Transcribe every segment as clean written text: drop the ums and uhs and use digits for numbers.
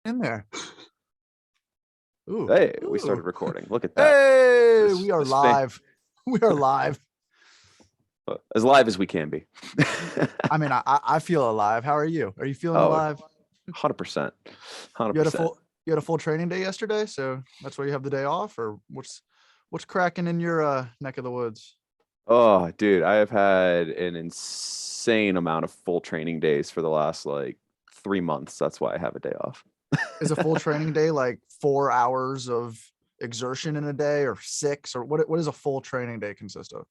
in there. Ooh. Hey, we Ooh. started recording. Look at that. Hey, we are live. We are live. As live as we can be. I mean, I feel alive. How are you? Are you feeling alive? 100%. 100%. You had a full training day yesterday, so that's why you have the day off, or what's cracking in your neck of the woods? Oh, dude, I have had an insane amount of full training days for the last like 3 months. That's why I have a day off. Is a full training day like 4 hours of exertion in a day, or 6, or what does a full training day consist of?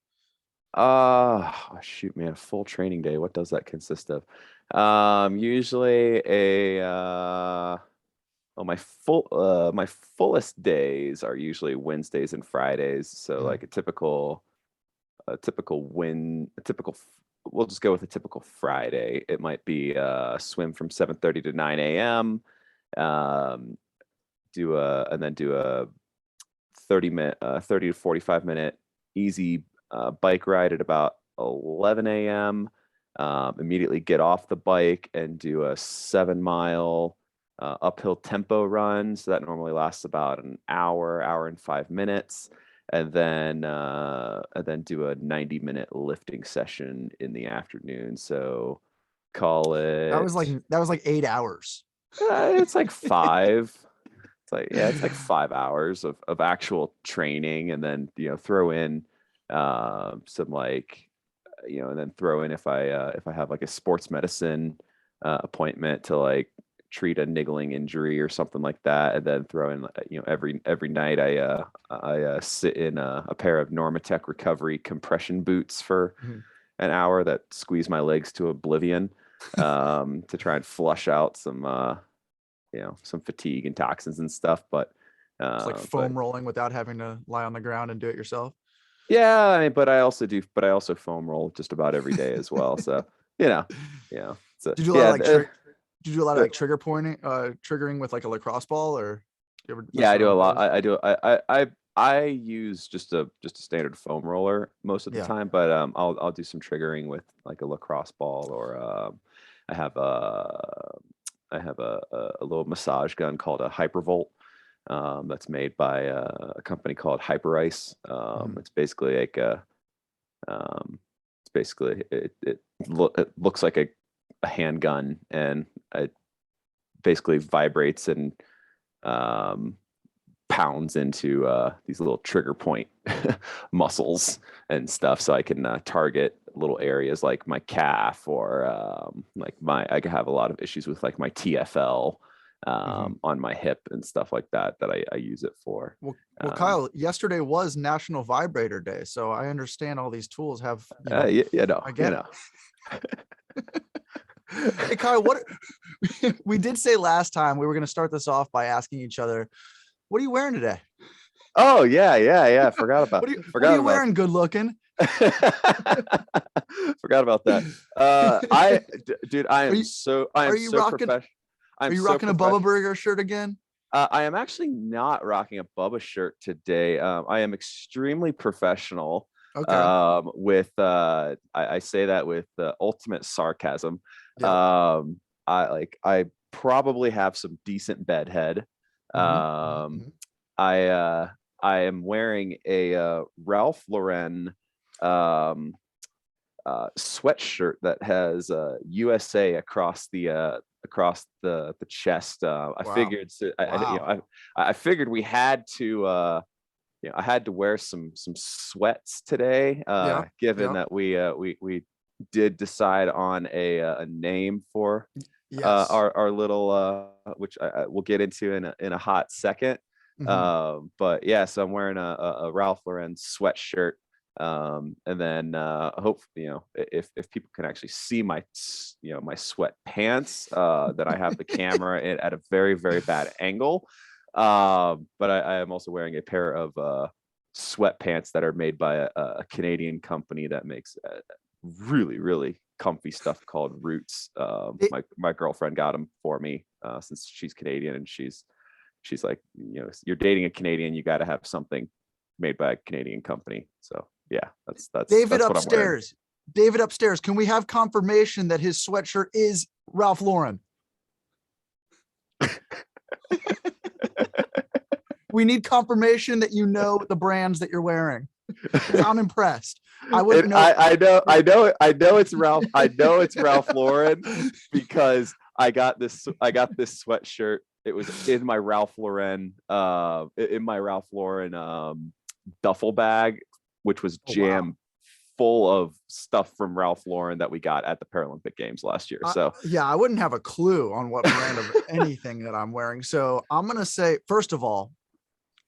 Shoot, man, a full training day. What does that consist of? Usually my fullest days are usually Wednesdays and Fridays. So like we'll just go with a typical Friday. It might be swim from 7:30 to 9 a.m. Do a 30 to 45 minute easy bike ride at about 11 a.m. Immediately get off the bike and do a 7-mile uphill tempo run. So that normally lasts about an hour and 5 minutes. And then do a 90-minute lifting session in the afternoon. So call it. That was like 8 hours. It's like 5. It's like 5 hours of actual training, and then throw in some and then throw in if I have like a sports medicine appointment to like treat a niggling injury or something like that, and then throw in every night I sit in a pair of Normatec recovery compression boots for an hour that squeeze my legs to oblivion to try and flush out some fatigue and toxins and stuff. But it's like foam rolling without having to lie on the ground and do it yourself. Yeah, I mean, but I also foam roll just about every day as well. So Did you do a lot of did you do a lot of like triggering with like a lacrosse ball, or you ever? Yeah, I do a lot. I use just a standard foam roller most of the time, but I'll do some triggering with like a lacrosse ball, or I have a little massage gun called a Hypervolt. That's made by a company called Hyperice. It's basically like it looks like a handgun, and it basically vibrates and pounds into these little trigger point muscles and stuff, so I can target little areas like my calf, or I can have a lot of issues with like my TFL on my hip and stuff like that I use it for. Well, Kyle, yesterday was National Vibrator Day, so I understand all these tools have. I get it. Hey, Kyle, what we did say last time, we were going to start this off by asking each other, what are you wearing today? Oh yeah. Forgot about. What are you wearing? Good looking. Forgot about that. I am so professional. Are you rocking a Bubba Burger shirt again? I am actually not rocking a Bubba shirt today. I am extremely professional. Okay. I say that with ultimate sarcasm. Yep. I probably have some decent bedhead. I am wearing a Ralph Lauren sweatshirt that has USA across the chest. I figured we had to I had to wear some sweats today, given that we did decide on a name for our little which we'll get into in a hot second. But yeah, so I'm wearing a Ralph Lauren sweatshirt. And then hopefully, if people can actually see my my sweatpants, then I have the camera at a very, very bad angle. But I am also wearing a pair of sweatpants that are made by a Canadian company that makes really, really comfy stuff called Roots. My girlfriend got them for me since she's Canadian, and she's like, you're dating a Canadian, you got to have something made by a Canadian company. So yeah, that's David that's upstairs. David upstairs. Can we have confirmation that his sweatshirt is Ralph Lauren? We need confirmation that you know the brands that you're wearing. I'm impressed. I wouldn't know. I know it's Ralph. I know it's Ralph Lauren because I got this sweatshirt. It was in my Ralph Lauren duffel bag, which was jammed full of stuff from Ralph Lauren that we got at the Paralympic Games last year. So yeah, I wouldn't have a clue on what brand of anything that I'm wearing. So I'm gonna say, first of all,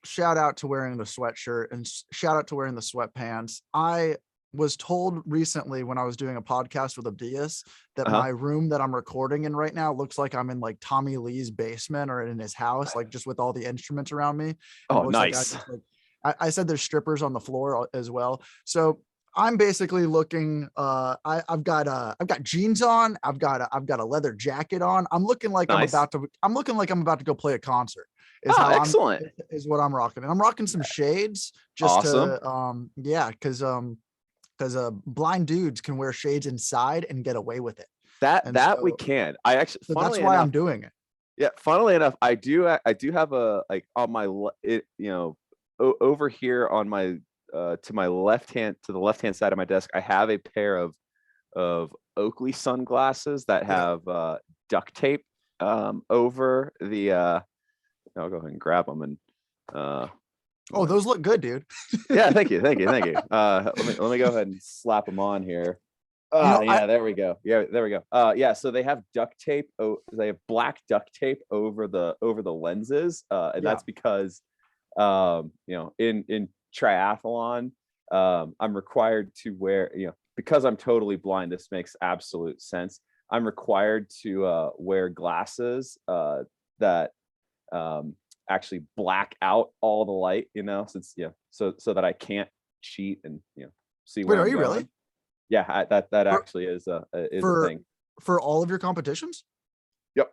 shout out to wearing the sweatshirt and shout out to wearing the sweatpants. I was told recently when I was doing a podcast with Abdias that my room that I'm recording in right now looks like I'm in like Tommy Lee's basement or in his house, like just with all the instruments around me. Oh, nice. I said there's strippers on the floor as well. So I'm basically looking, I've got jeans on. I've got a leather jacket on. I'm looking like I'm about to go play a concert. Excellent. Is what I'm rocking. And I'm rocking some shades just to, because blind dudes can wear shades inside and get away with it. We can. I actually, so that's why I'm doing it. Yeah. Funnily enough, I do have a, like on my, over here on my, to my left hand, to the left-hand side of my desk, I have a pair of Oakley sunglasses that have duct tape over the, I'll go ahead and grab them and oh, those look good, dude. Yeah, thank you. Let me go ahead and slap them on here. There we go. Yeah, there we go. Yeah, so they have duct tape. They have black duct tape over the lenses, and that's because in triathlon, I'm required to wear, because I'm totally blind. This makes absolute sense. I'm required to wear glasses that actually black out all the light, since so that I can't cheat and see where. Wait, are you really? Yeah, that actually is a thing for all of your competitions. Yep.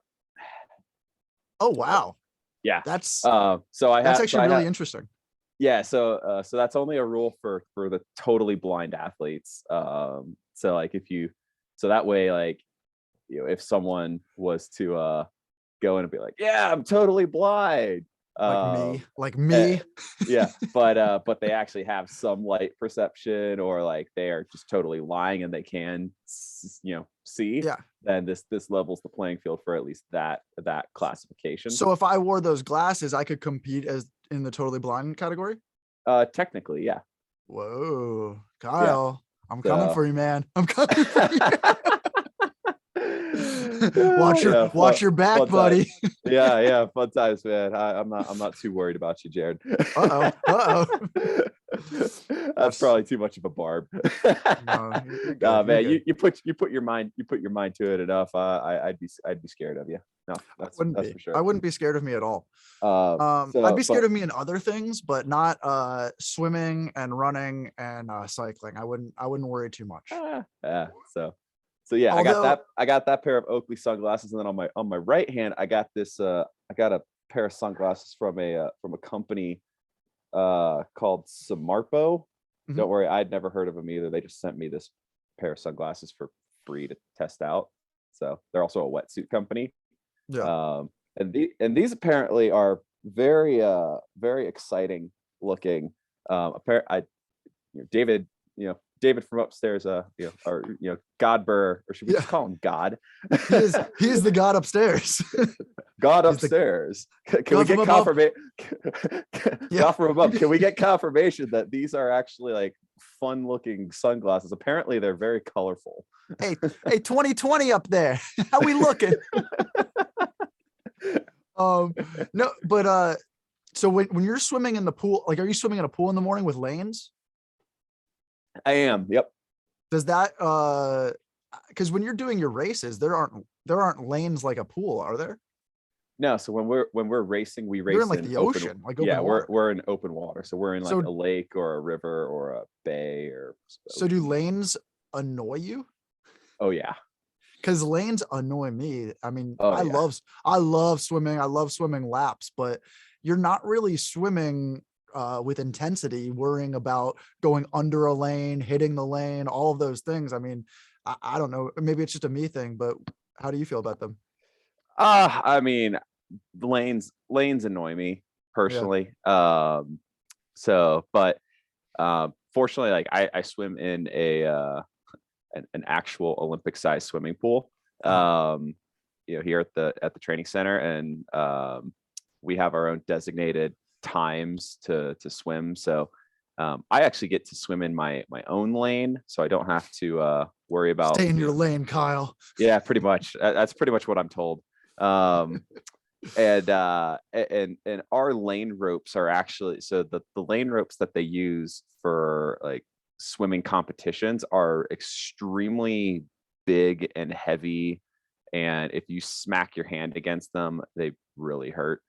Oh wow. Yeah, that's actually really interesting. Yeah, so that's only a rule for the totally blind athletes. So like that way, like if someone was to go in and be like, yeah, I'm totally blind, like me. Yeah, but they actually have some light perception, or like they are just totally lying and they can see. Yeah, then this levels the playing field for at least that classification. So if I wore those glasses, I could compete as in the totally blind category? Technically, yeah. Whoa, Kyle, yeah. I'm coming for you, man. I'm coming for you. watch your back, buddy. Yeah, fun times, man. I'm not too worried about you, Jared. Uh-oh. That's probably too much of a barb. No, man, you put your mind to it enough. I'd be scared of you. No, that's for sure. I wouldn't be scared of me at all. I'd be scared of me in other things, but not swimming and running and cycling. I wouldn't worry too much. So yeah, I got that pair of Oakley sunglasses, and then on my right hand, I got this. I got a pair of sunglasses from a company called Samarpo. Mm-hmm. Don't worry, I'd never heard of them either. They just sent me this pair of sunglasses for free to test out. So they're also a wetsuit company. Yeah. And these apparently are very exciting looking. David from upstairs, Godber, or should we just call him God? He is the God upstairs. God upstairs. Can we get confirmation? God from above. Can we get confirmation that these are actually like fun looking sunglasses? Apparently they're very colorful. Hey, 2020 up there. How we looking? No, but so when you're swimming in the pool, like, are you swimming in a pool in the morning with lanes? I am. Yep. Does that because when you're doing your races, there aren't lanes like a pool, are there? No. So when we're racing, we race in like the ocean, like open water. we're in open water. So we're in like a lake or a river or a bay or. So do lanes annoy you? Oh yeah. Because lanes annoy me. I mean, I love swimming. I love swimming laps, but you're not really swimming with intensity, worrying about going under a lane, hitting the lane, all of those things. I mean, I don't know. Maybe it's just a me thing, but how do you feel about them? I mean, the lanes annoy me Yeah. personally. So, but fortunately, like I swim in an actual Olympic sized swimming pool. Uh-huh. Here at the training center, and we have our own designated times to swim. So I actually get to swim in my own lane, so I don't have to worry about. Stay in your lane, Kyle. Yeah, pretty much. That's pretty much what I'm told. Um, and our lane ropes are actually, so the lane ropes that they use for like swimming competitions are extremely big and heavy, and if you smack your hand against them, they really hurt.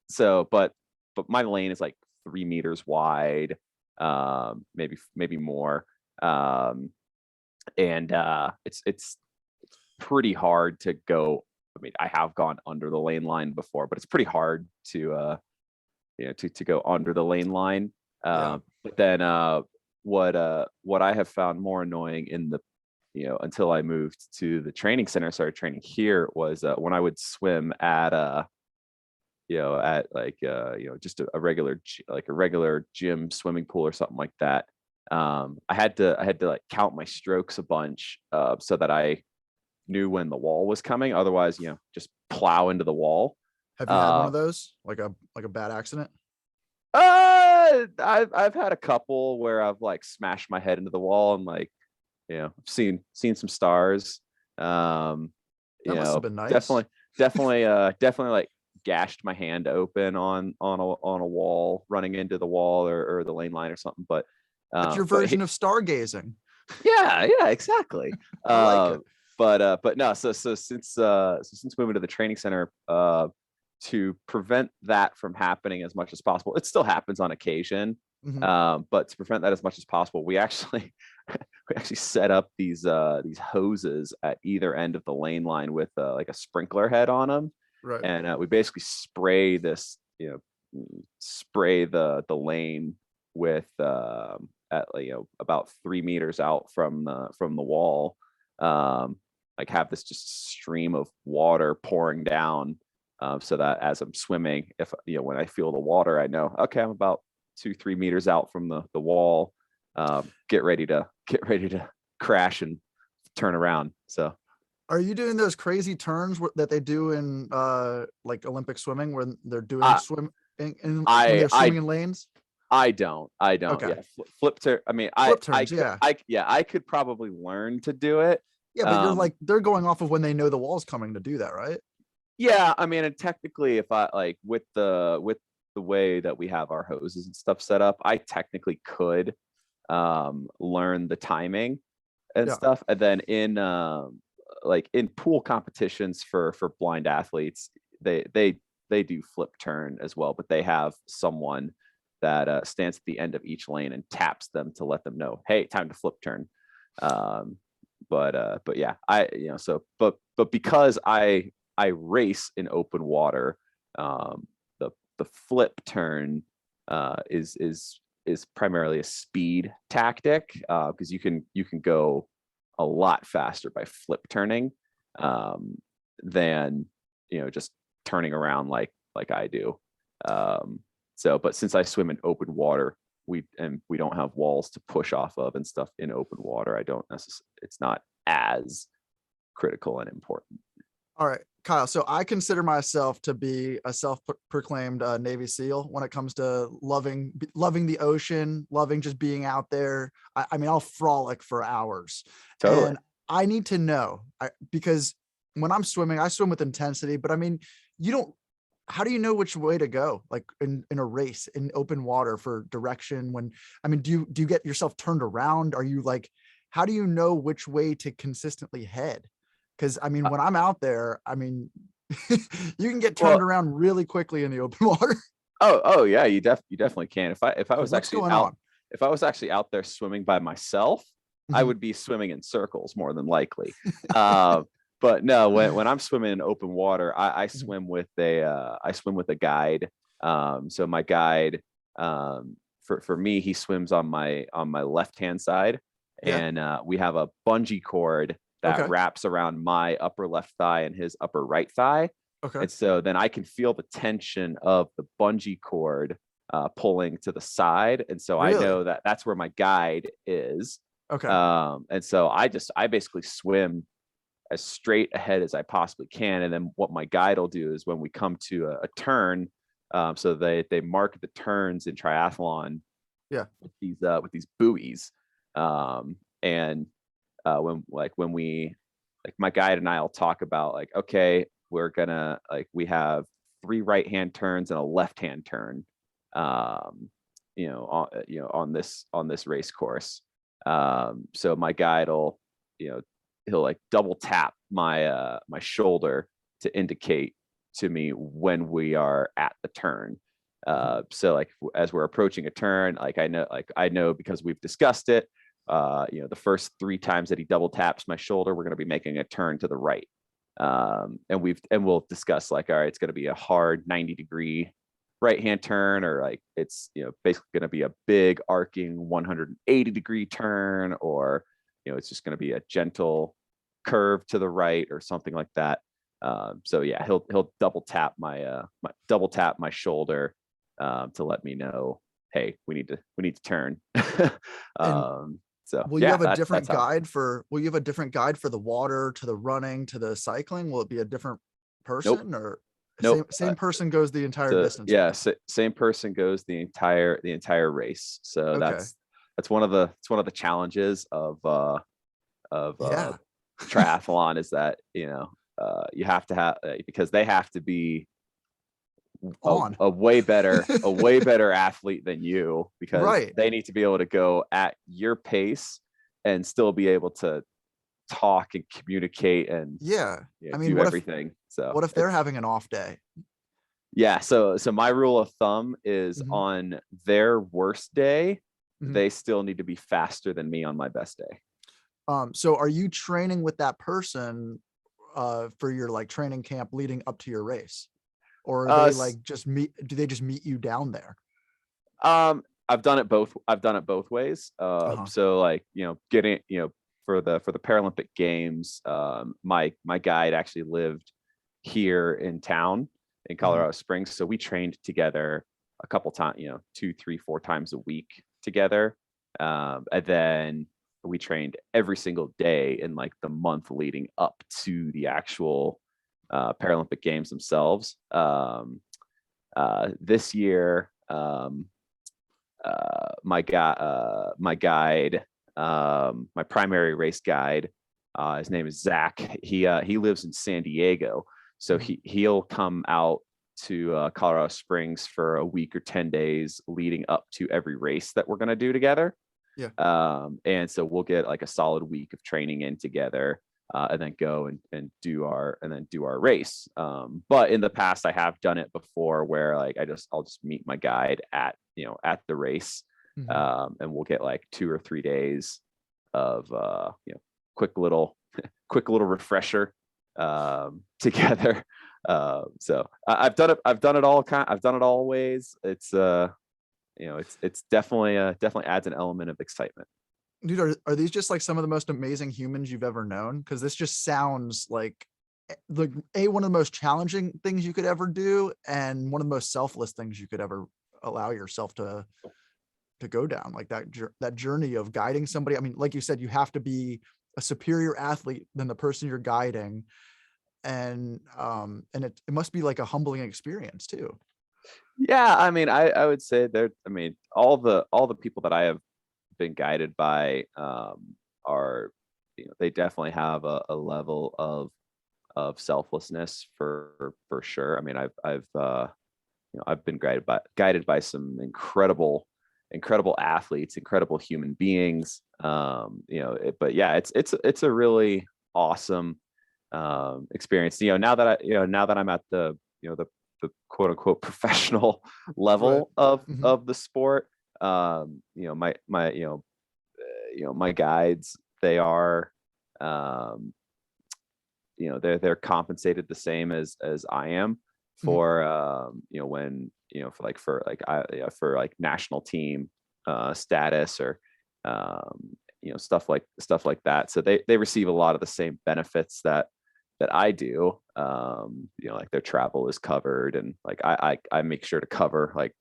So but my lane is like 3 meters wide, maybe more. And it's pretty hard to go. I mean, I have gone under the lane line before, but it's pretty hard to to go under the lane line. Yeah. But then what I have found more annoying in the until I moved to the training center, started training here, was when I would swim at at like just a regular like a regular gym swimming pool or something like that. I had to like count my strokes a bunch so that I knew when the wall was coming. Otherwise, just plow into the wall. Have you had one of those? Like a bad accident? I've had a couple where I've like smashed my head into the wall and like, seen some stars. That must have been nice. Definitely like gashed my hand open on a wall, running into the wall or the lane line or something. But that's your version of stargazing. Yeah, exactly. I like it. But no, so since moving to the training center, to prevent that from happening as much as possible, it still happens on occasion. But to prevent that as much as possible, we actually set up these hoses at either end of the lane line with like a sprinkler head on them. Right. And we basically spray this, spray the lane with at about 3 meters out from the wall, like have this just stream of water pouring down, so that as I'm swimming, if when I feel the water, I know, okay, I'm about 2-3 meters out from the wall. Get ready to crash and turn around. So are you doing those crazy turns that they do in like Olympic swimming when they're doing swimming when they're swimming in lanes? I don't. Okay. Yeah, flip turn. I mean, flip turns, I could probably learn to do it. Yeah, but you're like, they're going off of when they know the wall's coming to do that, right? Yeah, I mean, and technically, if I like with the way that we have our hoses and stuff set up, I technically could learn the timing and stuff. And then in like in pool competitions for blind athletes, they do flip turn as well, but they have someone that stands at the end of each lane and taps them to let them know, hey, time to flip turn. But yeah, but because I race in open water, the flip turn is primarily a speed tactic, because you can go a lot faster by flip turning than just turning around like I do. But since I swim in open water, we don't have walls to push off of and stuff in open water, I don't necessarily, it's not as critical and important. All right, Kyle. So I consider myself to be a self-proclaimed Navy SEAL when it comes to loving the ocean, loving just being out there. I mean, I'll frolic for hours. Totally. And I need to know, because when I'm swimming, I swim with intensity, but I mean, how do you know which way to go? Like in a race in open water for direction do you get yourself turned around? Are you like, how do you know which way to consistently head? Because I mean, when I'm out there, I mean, you can get turned around really quickly in the open water. Oh yeah, you definitely can. If I was if I was actually out there swimming by myself, I would be swimming in circles more than likely. But no, when I'm swimming in open water, I swim with a guide. So my guide, for me, he swims on my left hand side, and we have a bungee cord that wraps around my upper left thigh and his upper right thigh. Okay. And so then I can feel the tension of the bungee cord pulling to the side. And so I Really? know that that's where my guide is. Okay. And so I basically swim as straight ahead as I possibly can. And then what my guide will do is when we come to a turn, so they mark the turns in triathlon Yeah. with these buoys. And when we like my guide and I'll talk about like, okay, we're gonna like we have 3 right-hand turns and a left-hand turn, on this race course. So my guide will, he'll like double tap my shoulder to indicate to me when we are at the turn. So like as we're approaching a turn, like I know because we've discussed it. The first 3 times that he double taps my shoulder, we're going to be making a turn to the right. And we'll discuss like, all right, it's going to be a hard 90-degree right hand turn, or like it's basically going to be a big arcing 180-degree turn, or it's just going to be a gentle curve to the right or something like that. So yeah, he'll double tap my shoulder to let me know, hey, we need to turn. And So will you yeah, have a that's different how. guide for the water, to the running, to the cycling? Will it be a different Nope, person, or nope. same person goes the entire So distance with yeah, you? same person goes the entire race. So Okay. that's one of the challenges of Yeah. triathlon, is that you have to have, because they have to be On. a way better athlete than you, because Right. they need to be able to go at your pace and still be able to talk and communicate and Yeah. I mean, do everything. So what if they're having an off day? yeah, so my rule of thumb is Mhm. on their worst day, Mhm. they still need to be faster than me on my best day. So are you training with that person for your like training camp leading up to your race? Or are Uh, they s- like do they just meet you down there? I've done it both. I've done it both ways. Uh-huh. So like getting for the Paralympic Games, my guide actually lived here in town in Mhm. Colorado Springs, so we trained together a couple times, 2, 3, 4 times a week together, and then we trained every single day in like the month leading up to the actual Paralympic Games themselves. This year, my guide, my primary race guide, his name is Zach. He lives in San Diego, so Mhm. he'll come out to Colorado Springs for a week or 10 days leading up to every race that we're gonna do together. Yeah. And so we'll get like a solid week of training in together, and then go and do our race. But in the past, I have done it before where like I'll just meet my guide at the race, Mhm. and we'll get like 2 or 3 days of quick little refresher together. So I've done it all I've done it all ways. It's definitely adds an element of excitement. Dude, are these just like some of the most amazing humans you've ever known? Because this just sounds like one of the most challenging things you could ever do, and one of the most selfless things you could ever allow yourself to go down, like that journey of guiding somebody. I mean, like you said, you have to be a superior athlete than the person you're guiding, and it must be like a humbling experience too. Yeah, I mean, I would say there. I mean, all the people that I have been guided by, are, they definitely have a level of selflessness for sure. I mean, I've been guided by some incredible athletes, incredible human beings. But yeah, it's a really awesome experience. Now that I'm at the quote unquote professional Right. level of Hmm. of the sport. My my guides, they are, um, they're compensated the same as I am Hmm. for, when for like national team status, or stuff like that. So they receive a lot of the same benefits that that I do, like their travel is covered, and like I make sure to cover, like,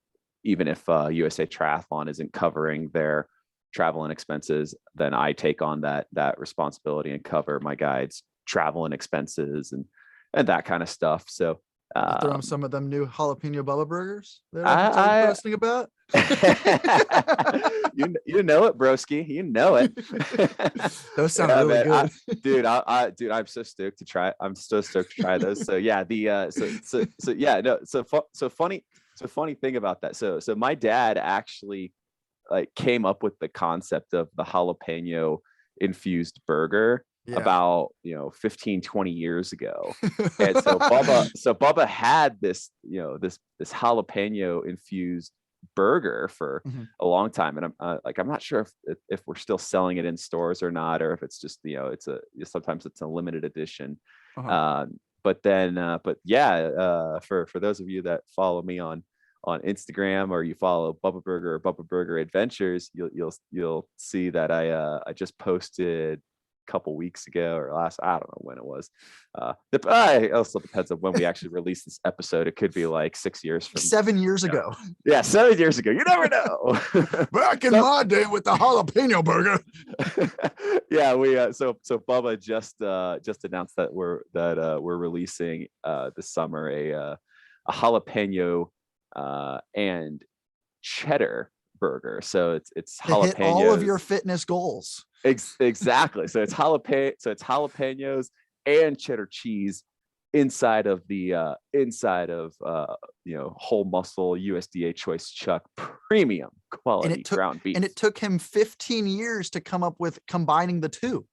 even if USA Triathlon isn't covering their travel and expenses, then I take on that responsibility and cover my guides' travel and expenses and that kind of stuff. So throw them some of them new jalapeno Bubba burgers that I saw you I posting about. you know it, broski. You know it. Those sound really good. Dude, I'm so stoked to try. I'm so stoked to try those. So yeah, funny thing about that. So my dad actually like came up with the concept of the jalapeno infused burger about 15 20 years ago. And so Bubba had this this jalapeno infused burger for a long time, and I'm not sure if we're still selling it in stores or not, or if it's just sometimes it's a limited edition. But yeah, for those of you that follow me on Instagram, or you follow Bubba Burger or Bubba Burger Adventures, you'll see that I just posted a couple weeks ago, or last, I don't know when it was. It also depends on when we actually release this episode. It could be like 6 years from 7 years ago. Yeah, 7 years ago. You never know. Back in my day with the jalapeno burger. Yeah, we so Bubba just announced that we're releasing this summer a jalapeno and cheddar burger. So it's jalapenos. Hit all of your fitness goals. Exactly. So it's jalapenos and cheddar cheese inside of whole muscle USDA Choice Chuck premium quality ground beef. And it took him 15 years to come up with combining the two.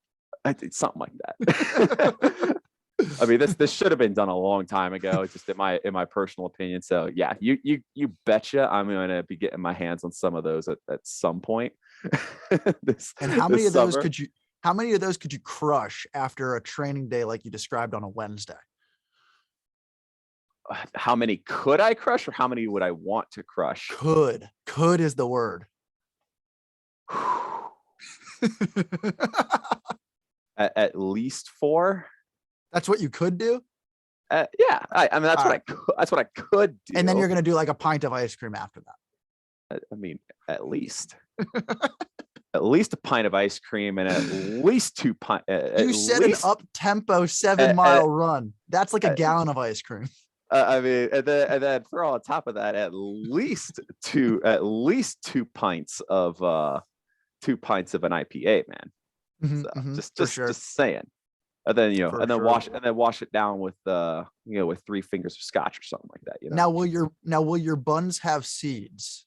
It's something like that. I mean, this should have been done a long time ago, just in my personal opinion. So yeah, you betcha I'm going to be getting my hands on some of those at some point. And how many of those could you crush after a training day like you described on a Wednesday? How many could I crush, or how many would I want to crush? Could is the word. At least 4. That's what you could do. Yeah, I mean that's what I could do. And then you're gonna do like a pint of ice cream after that. I mean, at least a pint of ice cream, and at least 2 pints. You said an up tempo 7-mile run. That's like a gallon of ice cream. I mean, and then throw on top of that at least two pints of an IPA, man. Just saying. And then wash it down with with 3 fingers of scotch or something like that. Now will your buns have seeds?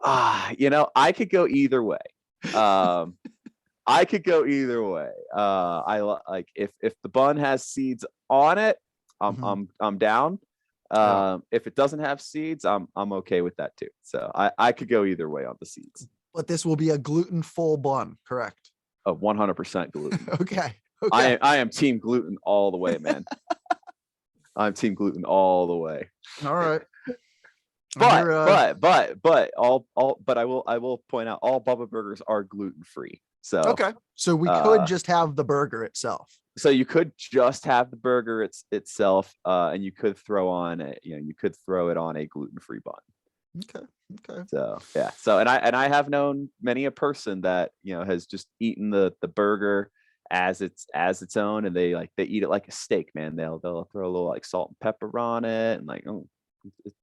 I could go either way. I like if the bun has seeds on it, I'm down. If it doesn't have seeds, I'm okay with that too. So I could go either way on the seeds. But this will be a gluten-full bun, correct? 100% gluten. Okay. I am team gluten all the way, man. I'm team gluten all the way. All right. But I will point out all Bubba burgers are gluten free. So okay. So we could just have the burger itself. So you could just have the burger itself, and you could throw it on a gluten free bun. Okay. So yeah. So and I have known many a person that has just eaten the burger as its own, and they eat it like a steak, man. They'll throw a little like salt and pepper on it, and like, oh,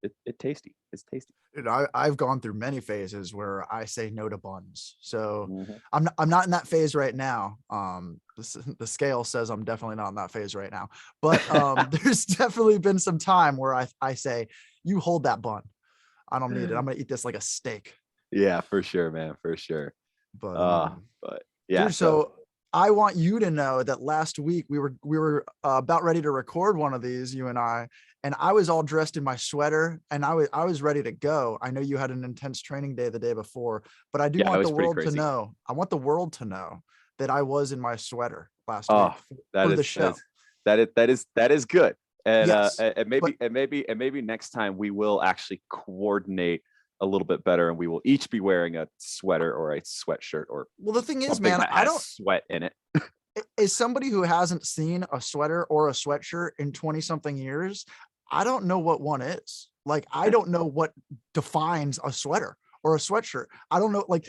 it's tasty. It's tasty. Dude, I've gone through many phases where I say no to buns. So I'm not in that phase right now. The scale says I'm definitely not in that phase right now. But there's definitely been some time where I say, you hold that bun. I don't need it. I'm gonna eat this like a steak. Yeah, for sure, man, for sure. But yeah. Dude, so I want you to know that last week we were about ready to record one of these, you and I was all dressed in my sweater, and I was ready to go. I know you had an intense training day the day before, but I want the world to know. I want the world to know that I was in my sweater last week for the show. That is good. And yes, and maybe next time we will actually coordinate a little bit better, and we will each be wearing a sweater or a sweatshirt, or well, the thing is, man, I don't sweat in it. As somebody who hasn't seen a sweater or a sweatshirt in 20 something years, I don't know what one is. Like, I don't know what defines a sweater or a sweatshirt. I don't know. Like,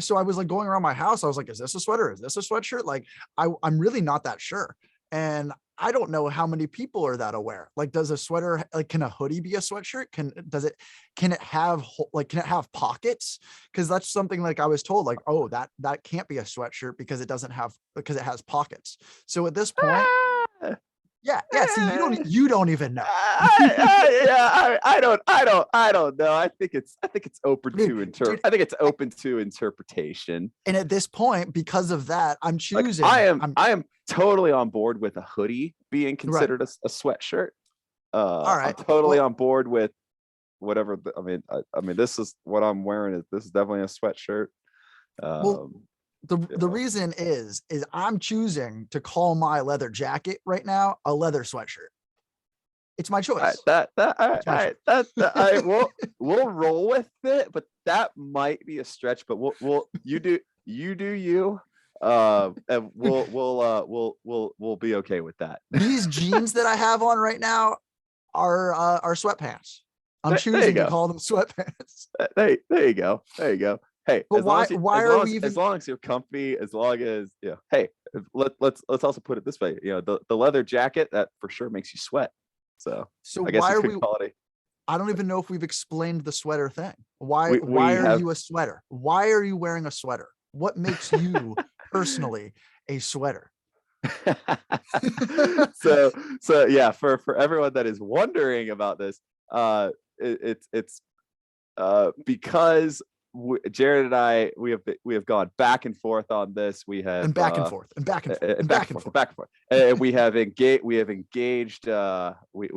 so I was like going around my house. I was like, is this a sweater? Is this a sweatshirt? Like, I'm really not that sure. And I don't know how many people are that aware. Like, does a sweater, like, can a hoodie be a sweatshirt? Can it have can it have pockets? Because that's something like I was told, like, oh, that can't be a sweatshirt because it has pockets. So at this point, Ah, yeah. See, eh, you don't even know. yeah, I don't know. I think it's open Dude, to I think it's open to interpretation. and at this point, because of that, I'm Like choosing. I am totally on board with a hoodie being Right. considered a sweatshirt. All I'm right. totally Well, on board with whatever. I mean, this is what I'm wearing. This is definitely a sweatshirt. well, Um, the reason is I'm choosing to call my leather jacket right now a leather sweatshirt. It's my choice. It's my choice. I we'll roll with it, but that might be a stretch. But you do you. And we'll be okay with that. These jeans that I have on right now are sweatpants. I'm There you choosing to go. call them sweatpants. There you go. There you go. Hey, But as long as why are we even? as long as you're comfy, as long as hey, let's also put it this way. The leather jacket that for sure makes you sweat. So So I guess why you are could we? call it I don't even know if we've explained the sweater thing. Why we are have you a sweater? Why are you wearing a sweater? What makes you personally a sweater? so yeah, for everyone that is wondering about this, it's because Jared and I we have gone back and forth on this. We have And back and forth and back and forth and back back and and forth, forth. back and forth. And we have engaged. We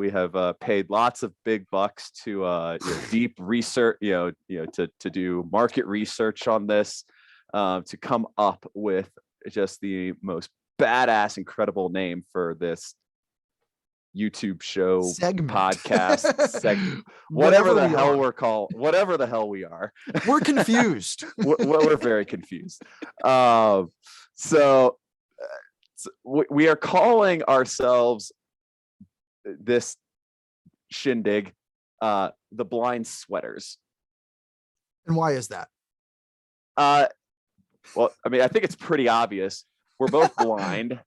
have paid lots of big bucks to deep research. To do market research on this, to come up with just the most badass, incredible name for this YouTube show, Segment. podcast, segment, whatever the hell whatever the hell we are. We're confused. We're very confused. So we are calling ourselves this shindig the Blind Sweaters. And why is that? Well, I mean, I think it's pretty obvious. We're both blind.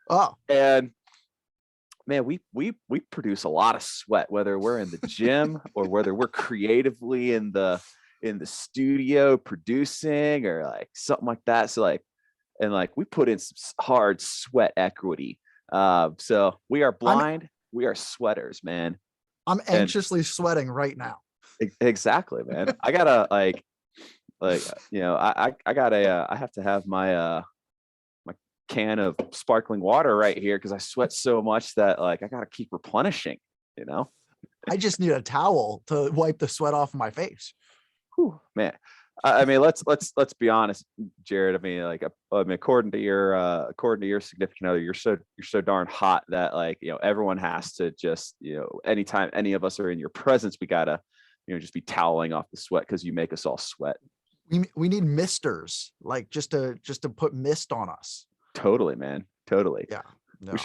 Oh, And man, we produce a lot of sweat, whether we're in the gym or whether we're creatively in the studio producing or like something like that. So we put in some hard sweat equity. So we are blind. We are sweaters, man. I'm anxiously sweating right now. Exactly, man. I gotta I gotta I have to have my can of sparkling water right here because I sweat so much that I gotta keep replenishing. I just need a towel to wipe the sweat off my face. Whew, man. I mean, let's be honest, Jared. I mean, according to your significant other, you're so darn hot that everyone has to just anytime any of us are in your presence, we gotta just be toweling off the sweat because you make us all sweat. We need misters, just to put mist on us. Totally, man. Totally. Yeah. No. We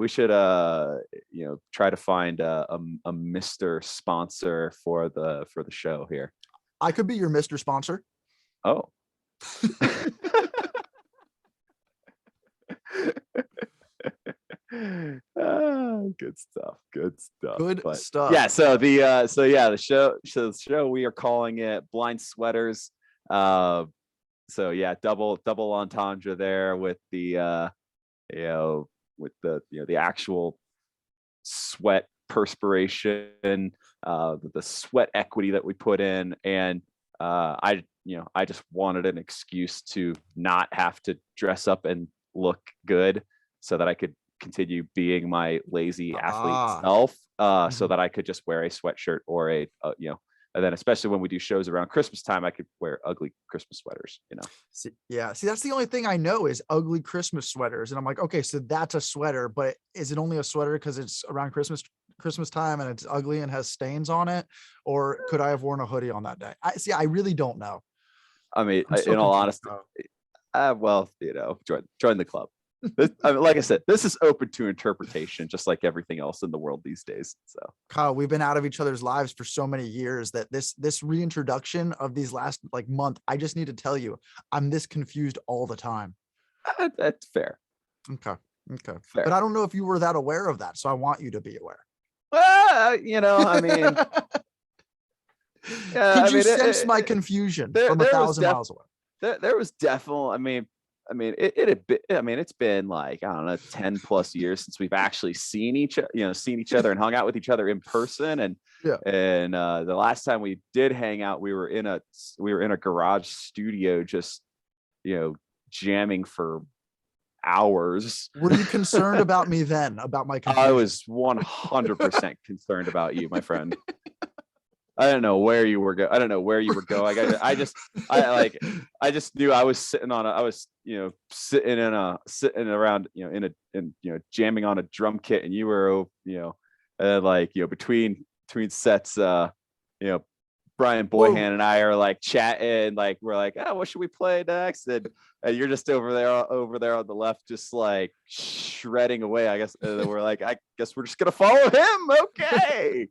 should try to find a Mr. sponsor for the show here. I could be your Mr. sponsor. Oh. Good stuff. Good stuff. Yeah. So the show we are calling it Blind Sweaters. So yeah, double entendre there with the the actual sweat, perspiration, the sweat equity that we put in, and I just wanted an excuse to not have to dress up and look good so that I could continue being my lazy athlete self, so that I could just wear a sweatshirt or and then especially when we do shows around Christmas time, I could wear ugly Christmas sweaters, See, that's the only thing I know is ugly Christmas sweaters. And I'm like, okay, so that's a sweater, but is it only a sweater because it's around Christmas time and it's ugly and has stains on it? Or could I have worn a hoodie on that day? I really don't know. I mean, in all honesty, well, join the club. I mean, like I said, this is open to interpretation, just like everything else in the world these days. So, Kyle, we've been out of each other's lives for so many years that this reintroduction of these last like month, I just need to tell you, I'm this confused all the time. that's fair. Okay. Okay. Fair. But I don't know if you were that aware of that. So I want you to be aware. I mean, could you sense my confusion from 1,000 miles away? There was definitely, it had been, it's been like, I don't know, 10 plus years since we've actually seen each other and hung out with each other in person. And the last time we did hang out, we were in a garage studio, just, jamming for hours. Were you concerned about me then, about my confusion? I was 100% concerned about you, my friend. I don't know where you were going. I don't know where you were going. I just knew I was sitting around, jamming on a drum kit, and you were, between sets, Brian Boyhan and I are like chatting, like we're like, oh, what should we play next? And you're just over there on the left, just like shredding away, I guess. And we're like, I guess we're just gonna follow him. Okay.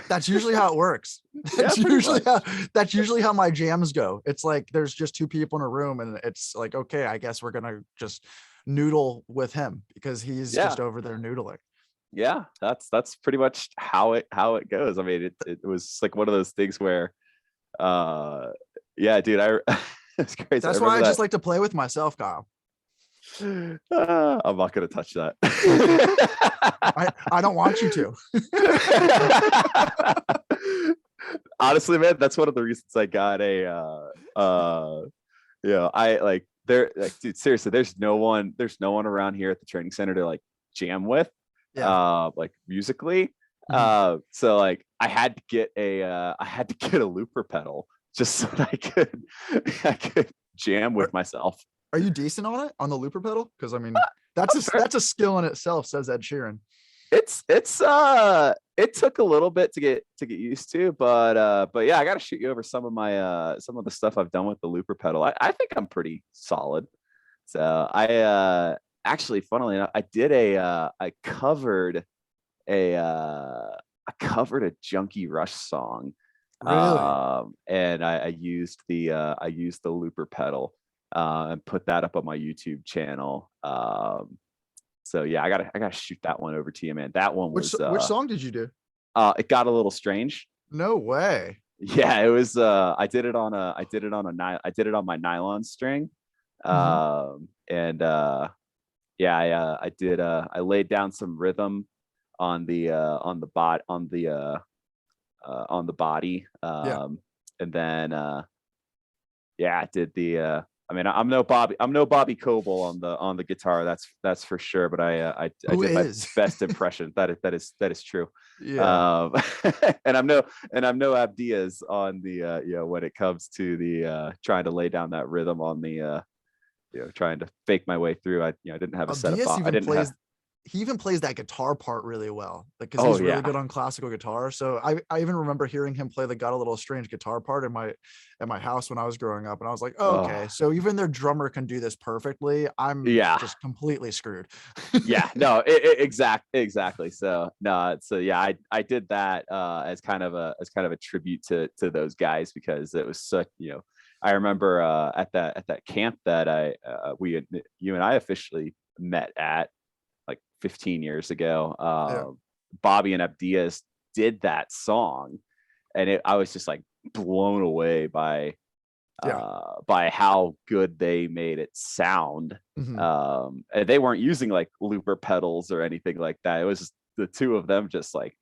That's usually how it works. That's usually how my jams go. It's like there's just two people in a room, and it's like, okay, I guess we're gonna just noodle with him because he's just over there noodling. Yeah, that's pretty much how it goes. I mean, it was like one of those things where dude, it's crazy. That's why I just like to play with myself, Kyle. I'm not gonna touch that. I don't want you to. Honestly, man, that's one of the reasons I got dude, seriously, there's no one around here at the training center to like jam with. Like musically. So like I had to get a looper pedal just so that I could jam with myself. Are you decent on the looper pedal? Because I mean, that's a skill in itself, says Ed Sheeran. It took a little bit to get used to, but yeah, I got to shoot you over some of the stuff I've done with the looper pedal. I think I'm pretty solid. So actually, funnily enough, I covered a Junkie Rush song. Really? And I used the looper pedal and put that up on my YouTube channel. So yeah, I gotta shoot that one over to you, man. That one was which song did you do? It Got a Little Strange. No way. Yeah, it was I did it on my nylon string. I laid down some rhythm on the body. And then I did the I mean, I'm no Bobby Coble on the guitar, that's for sure, but I did my best impression. That is true. Yeah. And I'm no Abdias on the when it comes to the trying to lay down that rhythm on the trying to fake my way through. I didn't have a set of he even plays that guitar part really well, like, because he's really good on classical guitar. So I even remember hearing him play the Got a Little Strange guitar part at my house when I was growing up, and I was like, oh, okay, so even their drummer can do this perfectly. I'm just completely screwed. No, exactly. So no, I did that as kind of a tribute to those guys, because it was such, I remember at that camp that you and I officially met at, like 15 years ago. Bobby and Abdias did that song, and I was just like blown away by how good they made it sound. And they weren't using like looper pedals or anything like that. It was just the two of them just like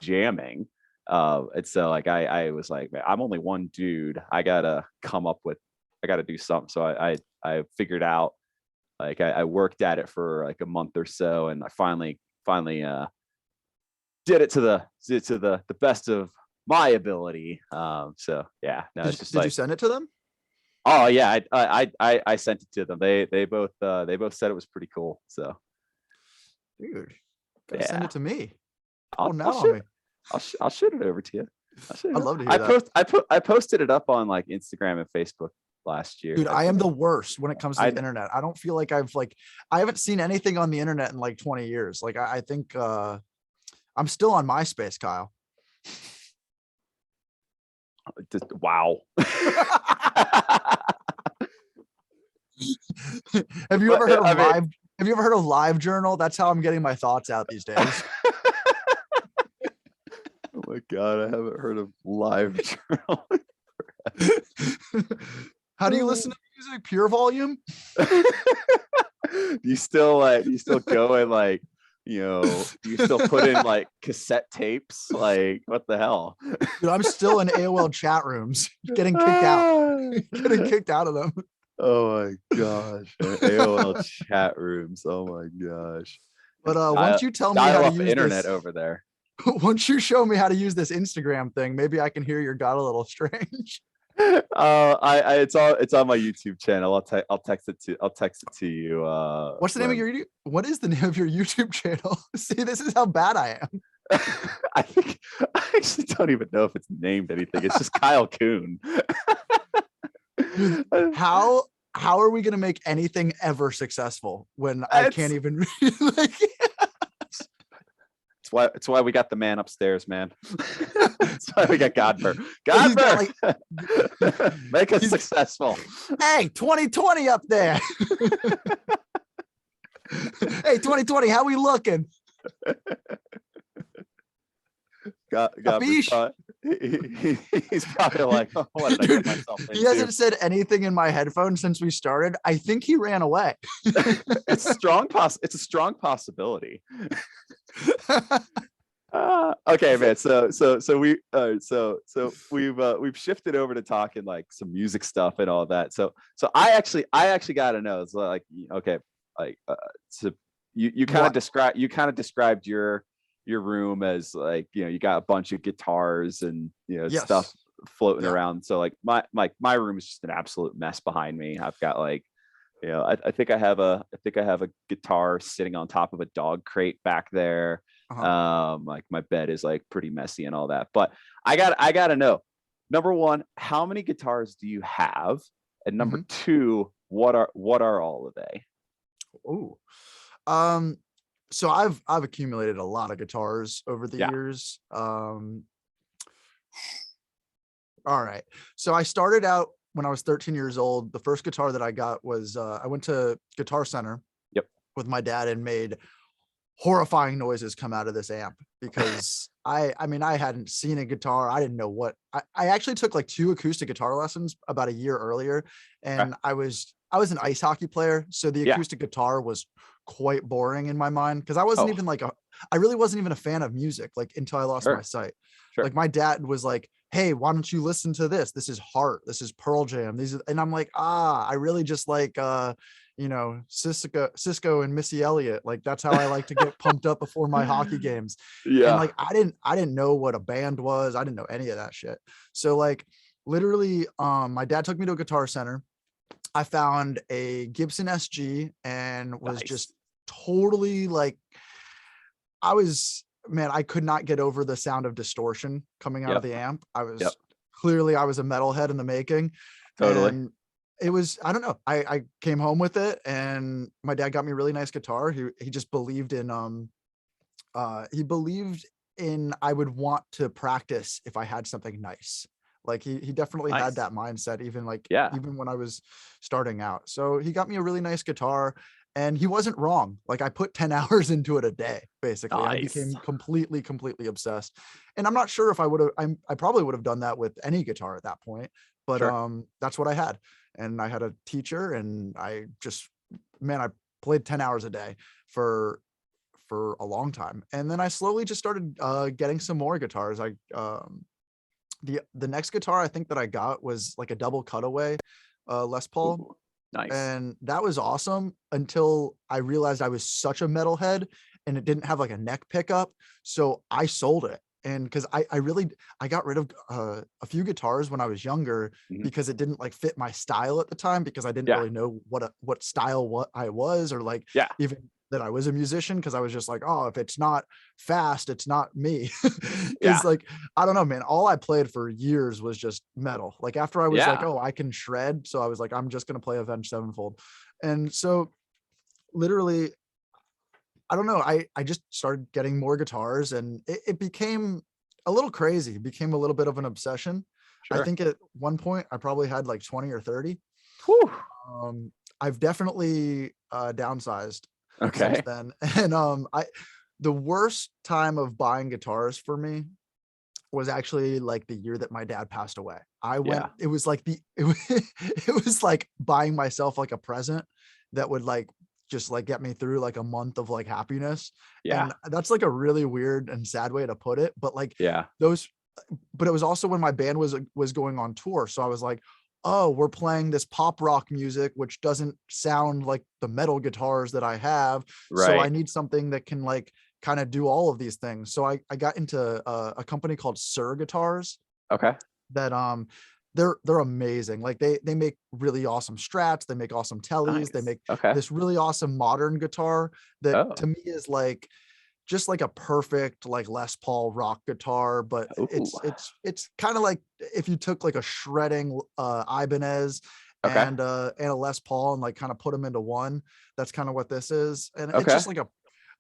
jamming. And so like I was like, man, I'm only one dude. I gotta do something. So I figured out, like I worked at it for like a month or so, and I finally did it to the best of my ability. So yeah, no, it's just did you send it to them? Oh yeah, I sent it to them. They both said it was pretty cool. So dude, send it to me. I'll shoot it over to you. I'd love to hear that. I posted it up on like Instagram and Facebook last year. Dude, I am the worst when it comes to the I internet. I don't feel like I haven't seen anything on the internet in like 20 years. Like I think I'm still on MySpace, Kyle. just wow. Have you ever heard of I mean- live? Have you ever heard of LiveJournal? That's how I'm getting my thoughts out these days. Oh my god, I haven't heard of LiveJournal. How do you listen to music? Pure volume? You still go and like, you still put in like cassette tapes? Like, what the hell? Dude, I'm still in AOL chat rooms, getting kicked out, getting kicked out of them. Oh my gosh. AOL chat rooms. Oh my gosh. But once you tell me how Dial to up use internet this, over there. once you show me how to use this Instagram thing, maybe I can hear your God a little strange. It's on my YouTube channel. I'll text it to you. What's the name of your what is the name of your YouTube channel? See, this is how bad I am. I actually don't even know if it's named anything. It's just Kyle Kuhn. How are we gonna make anything ever successful when I can't even like It's why we got the man upstairs, man. That's why we got Godber. He's got, Godber, make us successful. Hey, 2020 up there. Hey, 2020, how we looking? Godber's he's probably like, oh, what did I Dude, get myself into? he hasn't said anything in my headphones since we started. I think he ran away. It's a strong possibility. Okay, man. So we've shifted over to talking like some music stuff and all that. So I actually got to know. It's like, okay, like so you kind of described your room as like, you got a bunch of guitars and Yes. stuff floating around. So like my room is just an absolute mess behind me. I've got like, I think I have a guitar sitting on top of a dog crate back there. Like my bed is like pretty messy and all that. But I gotta know, number one, how many guitars do you have? And number two, what are all of they? Oh, so I've accumulated a lot of guitars over the years. All right. So I started out when I was 13 years old. The first guitar that I got was I went to Guitar Center with my dad and made horrifying noises come out of this amp because I hadn't seen a guitar. I didn't know what I actually took like 2 acoustic guitar lessons about a year earlier. And I was an ice hockey player. So the acoustic guitar was quite boring in my mind because I wasn't even like I really wasn't even a fan of music like until I lost my sight. Like my dad was like, hey, why don't you listen to this? This is Heart. This is Pearl Jam. And I'm like, I really just like Cisco and Missy Elliott. Like that's how I like to get pumped up before my hockey games. And like I didn't know what a band was. I didn't know any of that shit. So like literally my dad took me to a Guitar Center. I found a Gibson SG and was just totally like I could not get over the sound of distortion coming out of the amp. Clearly I was a metalhead in the making. Totally. And it was, I don't know. I came home with it and my dad got me a really nice guitar. He just believed in I would want to practice if I had something nice. Like he definitely had that mindset, even when I was starting out. So he got me a really nice guitar and he wasn't wrong. Like I put 10 hours into it a day, basically. I became completely obsessed. And I'm not sure if I probably would have done that with any guitar at that point, but that's what I had. And I had a teacher and I played 10 hours a day for a long time. And then I slowly just started getting some more guitars. The next guitar I think that I got was like a double cutaway Les Paul. Ooh, nice. And that was awesome until I realized I was such a metalhead and it didn't have like a neck pickup. So I sold it. And because I got rid of a few guitars when I was younger because it didn't like fit my style at the time because I didn't really know what style I was or like that I was a musician, because I was just like, oh, if it's not fast, it's not me. Yeah. Because like, I don't know, man. All I played for years was just metal. Like after I was like, Yeah. oh, I can shred. So I was like, I'm just gonna play Avenged Sevenfold. And so literally, I don't know, I just started getting more guitars, and it became a little crazy. It became a little bit of an obsession. I Sure. think at one point I probably had like 20 or 30. Whew. I've definitely downsized since Okay. then. And I the worst time of buying guitars for me was actually like the year that my dad passed away. I went Yeah. it was like it was like buying myself like a present that would like just like get me through like a month of like happiness. Yeah. And that's like a really weird and sad way to put it, but like Yeah. those but it was also when my band was going on tour. So I was like, oh, we're playing this pop rock music, which doesn't sound like the metal guitars that I have. So I Right. need something that can like kind of do all of these things. So I got into a company called Sir Guitars Okay. that they're amazing. Like they make really awesome strats, they make awesome tellies, they Nice. make Okay. this really awesome modern guitar that Oh. to me is like just like a perfect like Les Paul rock guitar, but Ooh. it's kind of like if you took like a shredding Ibanez Okay. and a Les Paul and like kind of put them into one. That's kind of what this is. And it's Okay. just like a